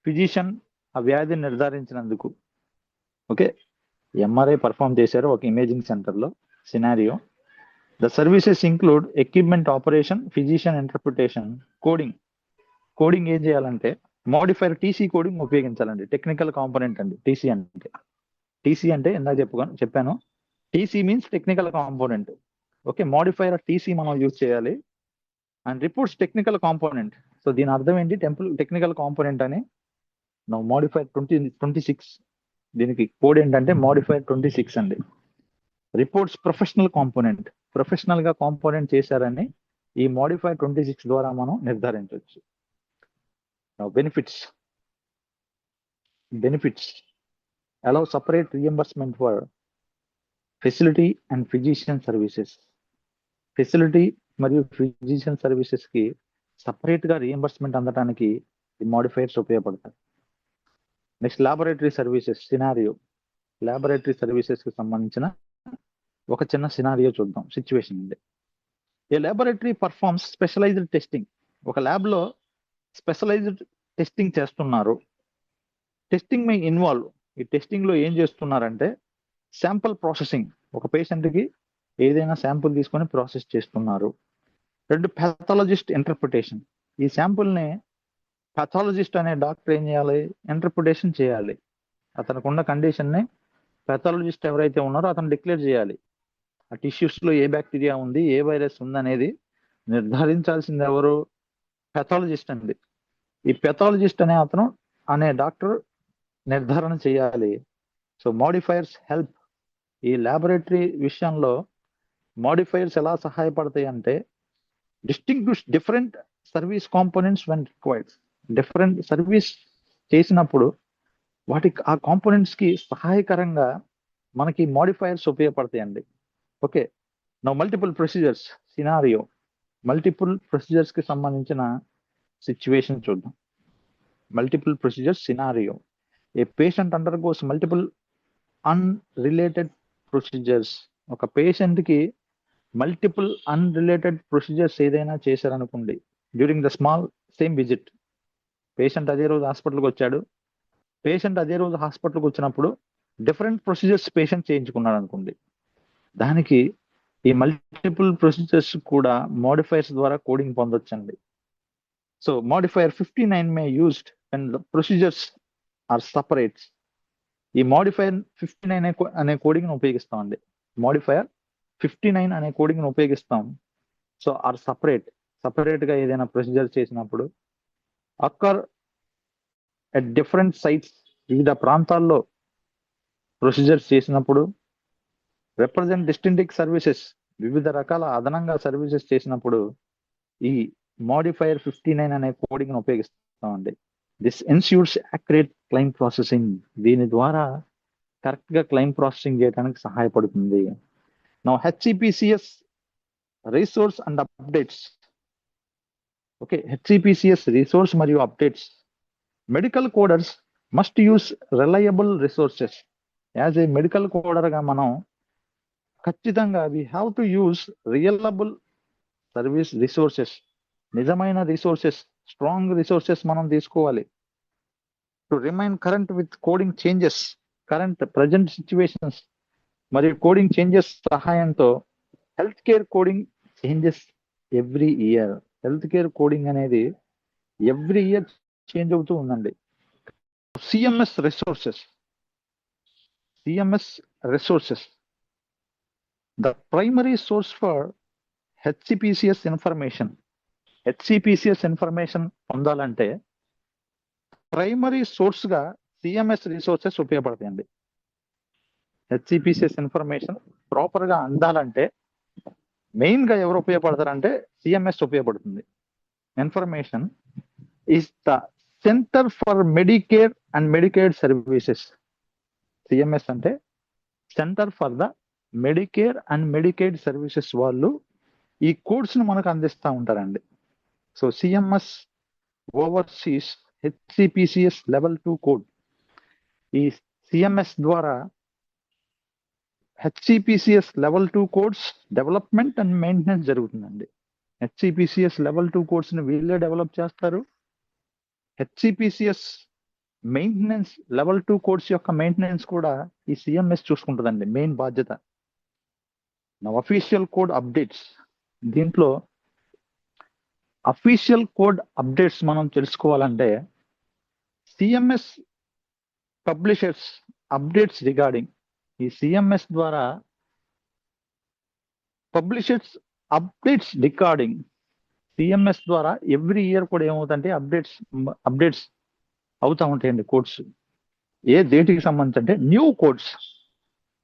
A: ఫిజిషియన్ ఆ వ్యాధిని నిర్ధారించినందుకు. ఓకే, ఎంఆర్ఐ పర్ఫామ్ చేశారు ఒక ఇమేజింగ్ సెంటర్లో, scenario. The services include equipment operation, physician interpretation. Coding ఏం చేయాలంటే మోడిఫైర్ టీసీ కోడింగ్ ఉపయోగించాలండి. టెక్నికల్ కాంపోనెంట్ అండి టీసీ అంటే. టీసీ అంటే ఇందాక చెప్పాను, TC means technical component. Okay, modifier TC మనం యూజ్ చేయాలి. And reports technical component. So దీని అర్థం ఏంటి, టెక్నికల్ కాంపోనెంట్ అని. మోడిఫైర్ 26, దీనికి కోడ్ ఏంటంటే మోడిఫైర్ 26 అండి. రిపోర్ట్స్ ప్రొఫెషనల్ కాంపోనెంట్, ప్రొఫెషనల్ గా కాంపోనెంట్ చేశారని ఈ మోడిఫైర్ 26 ద్వారా మనం నిర్ధారించవచ్చు. Benefits allow separate reimbursement for facility and physician services. Facility మరియు ఫిజిషియన్ సర్వీసెస్ కి సపరేట్ గా రియంబర్స్మెంట్ అందడానికి ఈ మోడిఫైర్స్ ఉపయోగపడతాయి. Next laboratory services scenario. Laboratory services కి సంబంధించిన ఒక చిన్న సినారియో చూద్దాం, సిచ్యువేషన్ ఉంది. ఏ లాబొరేటరీ పర్ఫార్మ్స్ స్పెషలైజ్డ్ టెస్టింగ్. ఒక ల్యాబ్ లో స్పెషలైజ్డ్ టెస్టింగ్ చేస్తున్నారు. టెస్టింగ్ మే ఇన్వాల్వ్, ఈ టెస్టింగ్ లో ఏం చేస్తున్నారంటే శాంపుల్ ప్రాసెసింగ్, ఒక పేషెంట్ కి ఏదైనా శాంపుల్ తీసుకొని ప్రాసెస్ చేస్తున్నారు. 2 పాథాలజిస్ట్ ఇంటర్ప్రిటేషన్, ఈ శాంపుల్ ని పాథాలజిస్ట్ అనే డాక్టర్ ఏం చేయాలి, ఇంటర్ప్రిటేషన్ చేయాలి. అతనికి ఉన్న కండిషన్ ని పాథాలజిస్ట్ ఎవరైతే ఉన్నారో అతను డిక్లేర్ చేయాలి. ఆ టిష్యూస్ లో ఏ బ్యాక్టీరియా ఉంది, ఏ వైరస్ ఉంది అనేది నిర్ధారించాల్సింది ఎవరు, పాథాలజిస్ట్ అండి. ఈ పాథాలజిస్ట్ అనే డాక్టర్ నిర్ధారణ చేయాలి. So modifiers help. ఈ లాబొరేటరీ విషయంలో మోడిఫైర్స్ ఎలా సహాయపడతాయి అంటే distinguish different service components when required. Different service చేసినప్పుడు ఆ కాంపోనెంట్స్ కి సహాయకరంగా మనకి మోడిఫైర్స్ ఉపయోగపడతాయండి. Okay, now multiple procedures scenario. Multiple procedures కి సంబంధించిన సిచ్యువేషన్ చూద్దాం. Multiple procedures scenario. A patient undergoes multiple unrelated procedures. ఒక పేషెంట్ కి మల్టిపుల్ అన్రిలేటెడ్ ప్రొసీజర్స్ ఏదైనా చేశారనుకోండి during the same visit. Patient అదే రోజు హాస్పిటల్కి వచ్చాడు. పేషెంట్ అదే రోజు హాస్పిటల్కి వచ్చినప్పుడు డిఫరెంట్ ప్రొసీజర్స్ పేషెంట్ చేయించుకున్నాడు అనుకోండి, దానికి ఈ మల్టిపుల్ ప్రొసీజర్స్ కూడా మోడిఫైర్స్ ద్వారా కోడింగ్ పొందొచ్చండి. So modifier 59 may used when the procedures are separate. ఈ మోడిఫైర్ 59 అనే కోడింగ్ ఉపయోగిస్తామండి. మోడిఫైర్ 59 అనే కోడింగ్ ఉపయోగిస్తాం. సో ఆర్ సపరేట్ గా ఏదైనా ప్రొసీజర్ చేసినప్పుడు అక్కర్ అట్ డిఫరెంట్ సైట్స్, వివిధ ప్రాంతాల్లో ప్రొసీజర్స్ చేసినప్పుడు. రిప్రజెంట్ డిస్టింక్ట్ సర్వీసెస్, వివిధ రకాల అదనంగా సర్వీసెస్ చేసినప్పుడు ఈ మోడిఫైర్ 59 అనే కోడింగ్ ఉపయోగిస్తామండి. This ensures accurate claim processing. దీని ద్వారా కరెక్ట్ గా క్లెయిమ్ ప్రాసెసింగ్ చేయడానికి సహాయపడుతుంది. Now HCPCS resource and updates. Okay, HCPCS resource మరియు updates. Medical coders must use reliable resources. As a medical coder గా మనం ఖచ్చితంగా we have to use reliable service resources. నిజమైన రిసోర్సెస్, స్ట్రాంగ్ రిసోర్సెస్ మనం తీసుకోవాలి. To remain current with coding changes, present situations మరియు కోడింగ్ చేంజెస్ సహాయంతో. Health care coding changes every year. Health care coding అనేది ఎవ్రీ ఇయర్ చేంజ్ అవుతూ ఉందండి. CMS resources. The primary source for HCPCS information. HCPCS information పొందాలంటే ప్రైమరీ సోర్స్ గా సిఎంఎస్ రిసోర్సెస్ ఉపయోగపడతాయండి. హెచ్సిపిసిఎస్ ఇన్ఫర్మేషన్ ప్రాపర్ గా అందాలంటే మెయిన్ గా ఎవరు ఉపయోగపడతారంటే సిఎంఎస్ ఉపయోగపడుతుంది. Information is the center for Medicare and Medicaid services. CMS అంటే center for the Medicare and Medicaid services వాళ్ళు ఈ కోడ్స్ ని మనకు అందిస్తూ ఉంటారండి. So CMS oversees HCPCS level 2 code. ఈ సిఎంఎస్ ద్వారా HCPCS level 2 codes development and maintenance జరుగుతుందండి. హెచ్సిపిసిఎస్ లెవెల్ 2 కోడ్స్ ని వీళ్ళే డెవలప్ చేస్తారు. హెచ్సిపిసిఎస్ మెయింటెనెన్స్ లెవెల్ 2 కోడ్స్ యొక్క మెయింటెనెన్స్ కూడా ఈ సిఎంఎస్ చూసుకుంటుందండి, మెయిన్ బాధ్యత. అఫీషియల్ కోడ్ అప్డేట్స్, దీంట్లో అఫీషియల్ కోడ్ అప్డేట్స్ మనం తెలుసుకోవాలంటే సిఎంఎస్ పబ్లిషర్స్ అప్డేట్స్ రిగార్డింగ్. ఈ సిఎంఎస్ ద్వారా పబ్లిషర్స్ అప్డేట్స్ రికార్డింగ్, సిఎంఎస్ ద్వారా ఎవ్రీ ఇయర్ కూడా ఏమవుతుందంటే అప్డేట్స్ అవుతా ఉంటాయండి కోడ్స్. ఏ దేటికి సంబంధించి అంటే న్యూ కోడ్స్,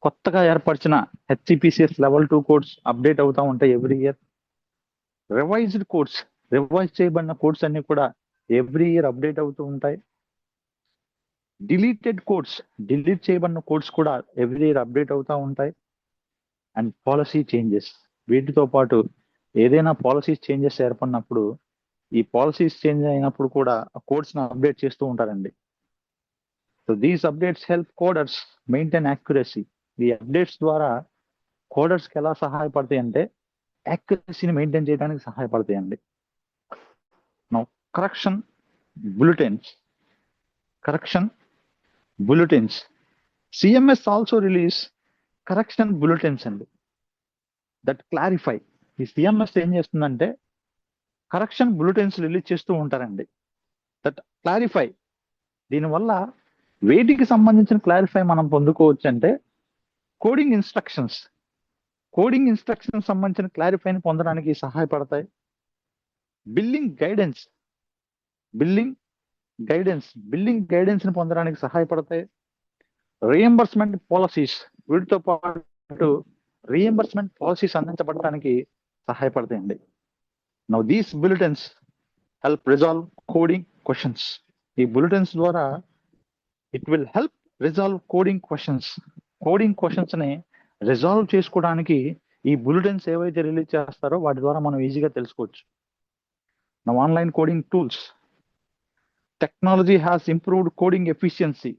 A: కొత్తగా ఏర్పరిచిన హెచ్సిపిసిఎస్ లెవెల్ 2 కోడ్స్ అప్డేట్ అవుతా ఉంటాయి every year. Revised codes, revise చేయబడిన కోడ్స్ అన్ని కూడా ఎవ్రీ ఇయర్ అప్డేట్ అవుతూ ఉంటాయి. డిలీటెడ్ కోడ్స్, డిలీట్ చేయబడిన కోడ్స్ కూడా ఎవ్రీ ఇయర్ అప్డేట్ అవుతూ ఉంటాయి. అండ్ పాలసీ చేంజెస్, వీటితో పాటు ఏదైనా పాలసీ చేంజెస్ ఏర్పడినప్పుడు ఈ పాలసీస్ చేంజ్ అయినప్పుడు కూడా ఆ కోడ్స్ ని అప్డేట్ చేస్తూ ఉంటారండి. So these updates help coders maintain accuracy. ఈ అప్డేట్స్ ద్వారా కోడర్స్ కి ఎలా సహాయపడతాయి అంటే యాక్యురసీని మెయింటైన్ చేయడానికి సహాయపడతాయండి. Correction bulletins, CMS also release correction bulletins అండి దట్ క్లారిఫై. ఈ సిఎంఎస్ ఏం చేస్తుందంటే కరెక్షన్ బులెటిన్స్ రిలీజ్ చేస్తూ ఉంటారండి దట్ క్లారిఫై. దీనివల్ల వేటికి సంబంధించిన క్లారిఫై మనం పొందుకోవచ్చు అంటే కోడింగ్ ఇన్స్ట్రక్షన్స్ సంబంధించిన క్లారిఫైని పొందడానికి సహాయపడతాయి. బిల్లింగ్ గైడెన్స్ ని పొందడానికి సహాయపడతాయి. రీఎంబర్స్మెంట్ పాలసీస్, వీటితో పాటు రీఎంబర్స్మెంట్ పాలసీస్ అందించబడటానికి సహాయపడతాయండి. Now these bulletins help resolve coding questions. ఈ బులెటిన్స్ ద్వారా it will help resolve coding questions ని రిజాల్వ్ చేసుకోవడానికి ఈ బులెటిన్స్ ఏవైతే రిలీజ్ చేస్తారో వాటి ద్వారా మనం ఈజీగా తెలుసుకోవచ్చు. Now online coding tools, technology has improved coding efficiency.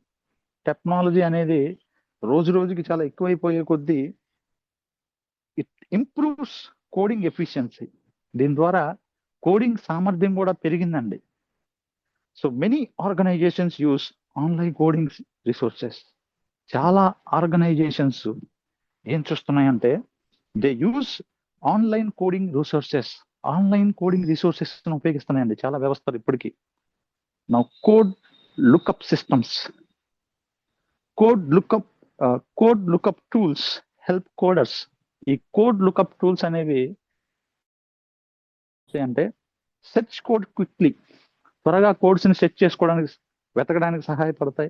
A: Technology అనేది రోజు రోజుకి చాలా ఎక్కువైపోయే కొద్దీ ఇట్ ఇంప్రూవ్స్ కోడింగ్ ఎఫిషియన్సీ. దీని ద్వారా కోడింగ్ సామర్థ్యం కూడా పెరిగిందండి. So many organizations use online coding resources. చాలా ఆర్గనైజేషన్స్ ఏం చూస్తున్నాయంటే they use online coding resources ఉపయోగిస్తున్నాయండి చాలా వ్యవస్థలు ఇప్పటికీ. Now code lookup systems, code lookup tools help coders. ఈ కోడ్ లుకప్ టూల్స్ అనేవి అంటే సెర్చ్ కోడ్ క్విక్లీ, త్వరగా కోడ్స్ ని సెర్చ్ చేసుకోవడానికి వెతకడానికి సహాయపడతాయి.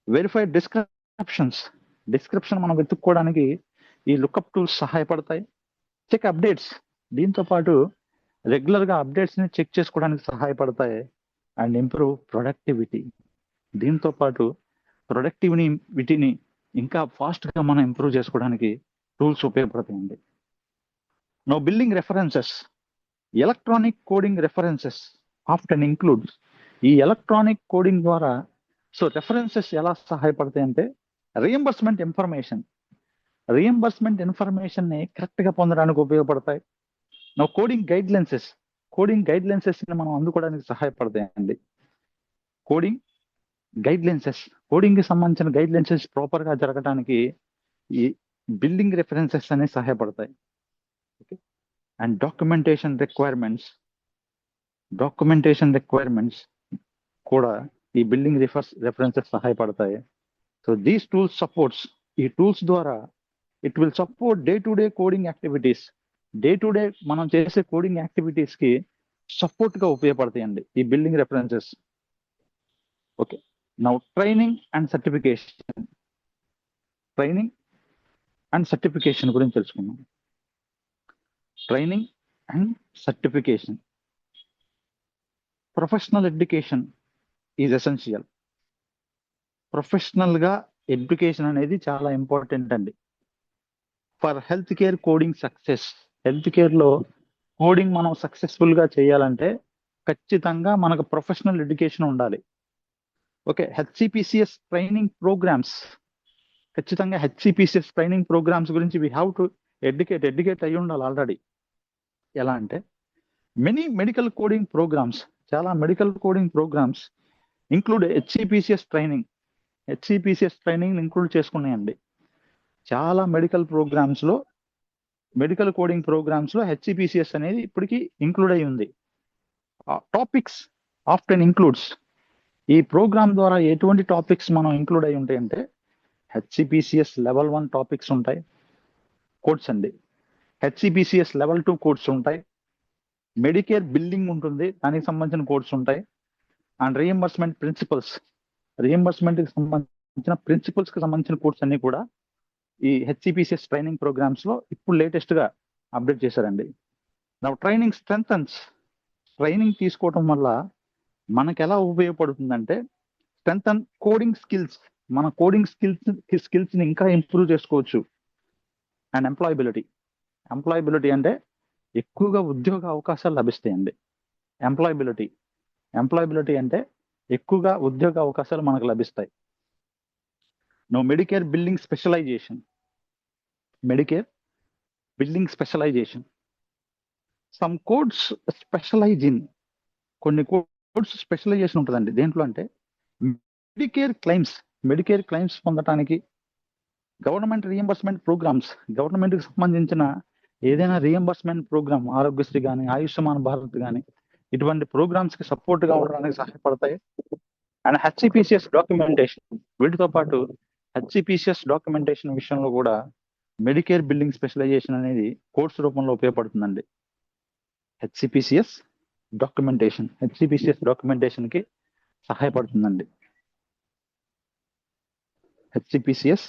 A: వెరిఫైడ్ డిస్క్రిప్షన్ మనం వెతుక్కోవడానికి ఈ లుకప్ టూల్స్ సహాయపడతాయి. చెక్ అప్డేట్స్, దీంతో పాటు రెగ్యులర్ గా అప్డేట్స్ ని చెక్ చేసుకోవడానికి సహాయపడతాయి. అండ్ ఇంప్రూవ్ ప్రొడక్టివిటీ, దీంతో పాటు ప్రొడక్టివిటీని ఇంకా ఫాస్ట్ గా మనం ఇంప్రూవ్ చేసుకోవడానికి టూల్స్ ఉపయోగపడతాయండి. Now billing references, electronic coding references often includes. ఈ ఎలక్ట్రానిక్ కోడింగ్ ద్వారా సో రెఫరెన్సెస్ ఎలా సహాయపడతాయి అంటే రీఎంబర్స్మెంట్ ఇన్ఫర్మేషన్ ని కరెక్ట్ గా పొందడానికి ఉపయోగపడతాయి. నో కోడింగ్ గైడ్ లైన్సెస్ ని మనం అందుకోవడానికి సహాయపడతాయండి. కోడింగ్ కి సంబంధించిన గైడ్ లైన్సెస్ ప్రాపర్ గా జరగడానికి ఈ బిల్డింగ్ రెఫరెన్సెస్ అనేవి సహాయపడతాయి. ఓకే. అండ్ డాక్యుమెంటేషన్ రిక్వైర్మెంట్స్ కూడా ఈ బిల్డింగ్ రెఫరెన్సెస్ సహాయపడతాయి. సో దీస్ టూల్స్ సపోర్ట్స్, ఈ టూల్స్ ద్వారా it will support day to day coding activities. మనం చేసే కోడింగ్ యాక్టివిటీస్ కి సపోర్ట్ గా ఉపయోగపడతాయండి ఈ building references. Okay. Now training and certification గురించి తెలుసుకుందాం. Training and certification. Professional education is essential. Professional గా ఎడ్యుకేషన్ అనేది చాలా ఇంపార్టెంట్ అండి for health care coding success. Health care లో కోడింగ్ మనం సక్సెస్ఫుల్ గా చేయాలంటే ఖచ్చితంగా మనకు ప్రొఫెషనల్ ఎడ్యుకేషన్ ఉండాలి. ఓకే, హెచ్సిపిసిఎస్ ట్రైనింగ్ ప్రోగ్రామ్స్, ఖచ్చితంగా హెచ్సిపిసిఎస్ ట్రైనింగ్ ప్రోగ్రామ్స్ గురించి వీ హ్యావ్ టు ఎడ్యుకేట్ అయ్యి ఉండాలి ఆల్రెడీ. ఎలా అంటే మెనీ మెడికల్ కోడింగ్ ప్రోగ్రామ్స్, చాలా medical coding programs include HCPCS training. HCPCS training include చేసుకున్నాయండి. చాలా మెడికల్ ప్రోగ్రామ్స్ లో, మెడికల్ కోడింగ్ ప్రోగ్రామ్స్ లో హెచ్సిపిసిఎస్ అనేది ఇప్పటికీ ఇంక్లూడ్ అయి ఉంది. Topics often includes. ఈ ప్రోగ్రామ్ ద్వారా ఎటువంటి టాపిక్స్ మనం ఇంక్లూడ్ అయి ఉంటాయంటే హెచ్సిపిసిఎస్ లెవెల్ 1 టాపిక్స్ ఉంటాయి, కోర్స్ అండి. హెచ్సిపిసిఎస్ లెవెల్ 2 కోర్స్ ఉంటాయి. మెడికేర్ బిల్డింగ్ ఉంటుంది, దానికి సంబంధించిన కోర్స్ ఉంటాయి. అండ్ రీఎంబర్స్మెంట్ ప్రిన్సిపల్స్, రీఎంబర్స్మెంట్ కి సంబంధించిన ప్రిన్సిపల్స్ కి సంబంధించిన కోర్స్ అన్ని కూడా ఈ హెచ్సిపిసిఎస్ ట్రైనింగ్ ప్రోగ్రామ్స్ లో ఇప్పుడు లేటెస్ట్ గా అప్డేట్ చేశారండి. నా ట్రైనింగ్ స్ట్రెంథన్స్. ట్రైనింగ్ తీసుకోవటం వల్ల మనకు ఎలా ఉపయోగపడుతుందంటే స్ట్రెంథన్ కోడింగ్ స్కిల్స్, మన కోడింగ్ స్కిల్స్ ని ఇంకా ఇంప్రూవ్ చేసుకోవచ్చు. అండ్ ఎంప్లాయబిలిటీ అంటే ఎక్కువగా ఉద్యోగ అవకాశాలు లభిస్తాయండి. ఎంప్లాయబిలిటీ అంటే ఎక్కువగా ఉద్యోగ అవకాశాలు మనకు లభిస్తాయి. No Medicare building specialisation. Some codes specialise in, కొన్ని కోడ్స్ స్పెషలైజేషన్ ఉంటుందండి. దేంట్లో అంటే మెడికేర్ క్లెయిమ్స్ పొందటానికి, గవర్నమెంట్ రీఎంబర్స్మెంట్ ప్రోగ్రామ్స్, గవర్నమెంట్ కి సంబంధించిన ఏదైనా రీఎంబర్స్మెంట్ ప్రోగ్రామ్, ఆరోగ్యశ్రీ కానీ, ఆయుష్మాన్ భారత్ కానీ, ఇటువంటి ప్రోగ్రామ్స్ కి సపోర్ట్ గా ఉండడానికి సహాయపడతాయి. అండ్ హెచ్సిపిసిఎస్ డాక్యుమెంటేషన్, వీటితో పాటు హెచ్సిపిసిఎస్ డాక్యుమెంటేషన్ విషయంలో కూడా మెడికేర్ బిల్డింగ్ స్పెషలైజేషన్ అనేది కోర్స్ రూపంలో ఉపయోగపడుతుందండి. హెచ్సిపిసిఎస్ డాక్యుమెంటేషన్ కి సహాయపడుతుందండి. హెచ్సిపిసిఎస్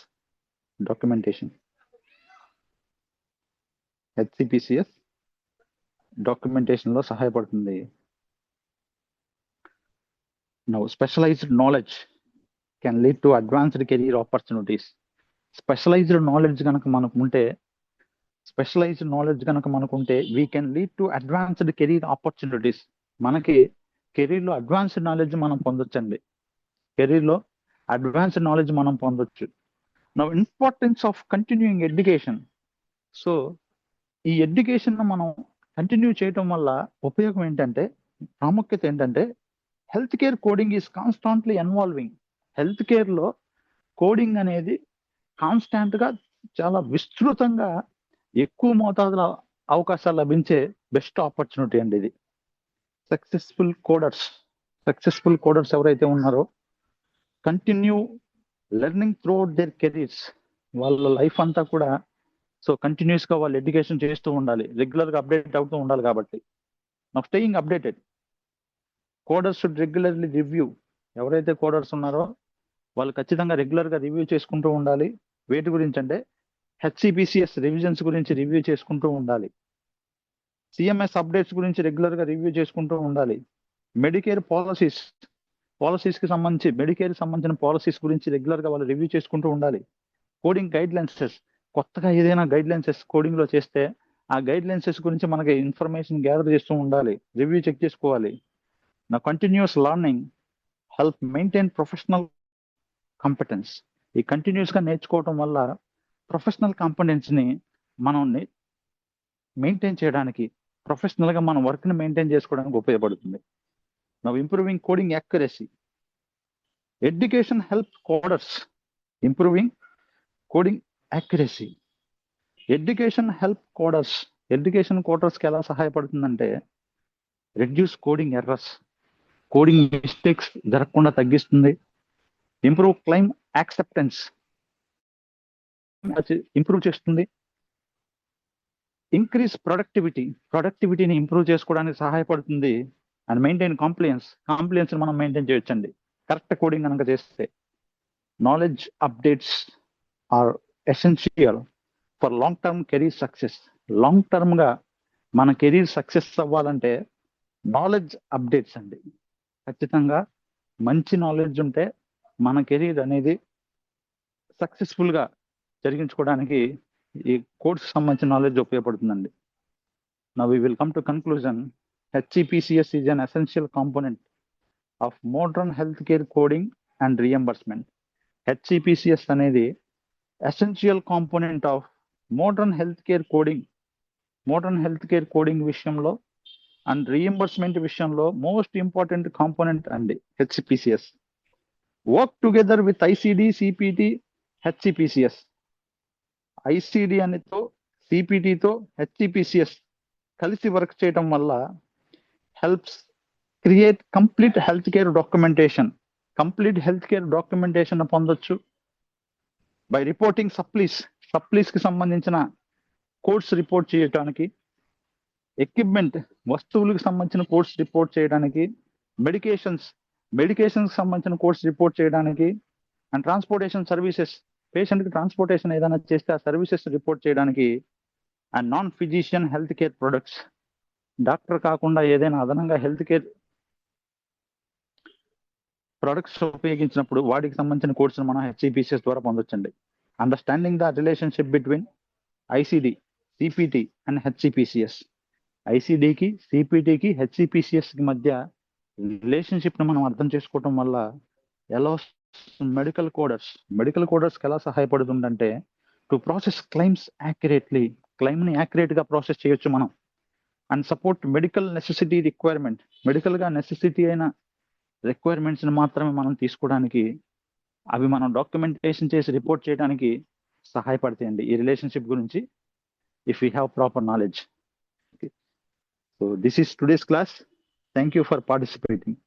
A: డాక్యుమెంటేషన్ లో సహాయపడుతుంది. Now specialized knowledge can lead to advanced career opportunities. Specialized knowledge కనుక మనకుంటే we can lead to advanced career opportunities. మనకి కెరీర్ లో అడ్వాన్స్డ్ నాలెడ్జ్ మనం పొందొచ్చండి. Now importance of continuing education. So ఈ ఎడ్యుకేషన్ మనం కంటిన్యూ చేయటం వల్ల ఉపయోగం ఏంటంటే, ప్రాముఖ్యత ఏంటంటే health care coding is constantly evolving. Health care లో కోడింగ్ అనేది కాన్స్టాంట్ గా, చాలా విస్తృతంగా, ఎక్కువ మోతాదులో అవకాశాలు లభించే బెస్ట్ ఆపర్చునిటీ అండి ఇది. సక్సెస్ఫుల్ కోడర్స్ ఎవరైతే ఉన్నారో continue learning throughout their careers. వాళ్ళ లైఫ్ అంతా కూడా సో కంటిన్యూస్ గా వాళ్ళు ఎడ్యుకేషన్ చేస్తూ ఉండాలి, రెగ్యులర్ గా అప్డేట్ అవుతూ ఉండాలి. కాబట్టి నా staying updated. Coders should regularly review. ఎవరైతే కోడర్స్ ఉన్నారో వాళ్ళు ఖచ్చితంగా రెగ్యులర్ గా రివ్యూ చేసుకుంటూ ఉండాలి. వేటి గురించి అంటే హెచ్సిపిసిఎస్ రివిజన్స్ గురించి రివ్యూ చేసుకుంటూ ఉండాలి. సిఎంఎస్ అప్డేట్స్ గురించి రెగ్యులర్ గా రివ్యూ చేసుకుంటూ ఉండాలి. మెడికేర్ పాలసీస్ కి సంబంధించి, మెడికేర్ సంబంధించిన పాలసీస్ గురించి రెగ్యులర్ గా వాళ్ళు రివ్యూ చేసుకుంటూ ఉండాలి. కోడింగ్ గైడ్ లైన్సెస్, కొత్తగా ఏదైనా గైడ్ లైన్సెస్ కోడింగ్ లో చేస్తే ఆ గైడ్ లైన్సెస్ గురించి మనకి ఇన్ఫర్మేషన్ గ్యాదర్ చేస్తూ ఉండాలి, రివ్యూ చెక్ చేసుకోవాలి. నా continuous learning help maintain professional competence. ఈ కంటిన్యూస్ గా నేర్చుకోవటం వల్ల ప్రొఫెషనల్ కాంపిటెన్స్ ని మనం మెయింటైన్ చేయడానికి, ప్రొఫెషనల్ గా మన వర్క్ ని మెయింటైన్ చేసుకోవడానికి ఉపయోగపడుతుంది. నా improving coding accuracy. Education help coders improving coding accuracy. Education coders కి ఎలా సహాయపడుతుందంటే reduce coding errors, coding mistakes జరగకుండా తగ్గిస్తుంది. ఇంప్రూవ్ క్లెయిమ్ యాక్సెప్టెన్స్, ఇంప్రూవ్ చేస్తుంది. ఇంక్రీజ్ ప్రొడక్టివిటీని ఇంప్రూవ్ చేసుకోవడానికి సహాయపడుతుంది. అండ్ మెయింటైన్ కాంప్లియన్స్ మనం మెయింటైన్ చేయొచ్చండి కరెక్ట్ కోడింగ్ కనుక చేస్తే. Knowledge updates are essential for long term career success. Long term గా మన కెరీర్ సక్సెస్ అవ్వాలంటే నాలెడ్జ్ అప్డేట్స్ అండి. ఖచ్చితంగా మంచి నాలెడ్జ్ ఉంటే మన కెరీర్ అనేది సక్సెస్ఫుల్ గా జరిగించుకోవడానికి ఈ కోర్స్ సంబంధించిన నాలెడ్జ్ ఉపయోగపడుతుందండి. Now we will come to conclusion. HCPCS is an essential component of modern healthcare coding and reimbursement. HCPCS అనేది essential component of modern healthcare coding విషయంలో అండ్ రీఎంబర్స్మెంట్ విషయంలో మోస్ట్ ఇంపార్టెంట్ కాంపోనెంట్ అండి HCPCS. Work together with ICD, CPT, HCPCS. ICD అనేతో సిపిటితో HCPCS కలిసి వర్క్ చేయడం వల్ల helps create complete health care documentation పొందొచ్చు. బై రిపోర్టింగ్ సప్లీస్ కి సంబంధించిన కోడ్స్ రిపోర్ట్ చేయడానికి, ఎక్విప్మెంట్ వస్తువులకు సంబంధించిన కోడ్స్ రిపోర్ట్ చేయడానికి, మెడికేషన్స్ సంబంధించిన కోడ్స్ రిపోర్ట్ చేయడానికి, అండ్ ట్రాన్స్పోర్టేషన్ సర్వీసెస్, పేషెంట్ కి ట్రాన్స్పోర్టేషన్ ఏదైనా చేస్తే ఆ సర్వీసెస్ రిపోర్ట్ చేయడానికి, and non physician health care products, doctor కాకుండా ఏదైనా అదనంగా హెల్త్ కేర్ ప్రొడక్ట్స్ ఉపయోగించినప్పుడు వాటికి సంబంధించిన కోర్సును మనం HCPCS ద్వారా పొందొచ్చండి. Understanding the relationship between ICD, CPT and HCPCS. ఐసిడికి, సిపిటికి, HCPCS కి మధ్య రిలేషన్షిప్ ను మనం అర్థం చేసుకోవటం వల్ల ఎలా మెడికల్ కోడర్స్ ఎలా సహాయపడుతుందంటే to process claims accurately, claim ని యాక్యురేట్ గా ప్రాసెస్ చేయొచ్చు మనం. అండ్ సపోర్ట్ మెడికల్ గా నెసెసిటీ అయిన రిక్వైర్మెంట్స్ ని మాత్రమే మనం తీసుకోవడానికి, అవి మనం డాక్యుమెంటేషన్ చేసి రిపోర్ట్ చేయడానికి సహాయపడతాయండి ఈ రిలేషన్షిప్ గురించి, if you have proper knowledge. So this is today's class. Thank you for participating.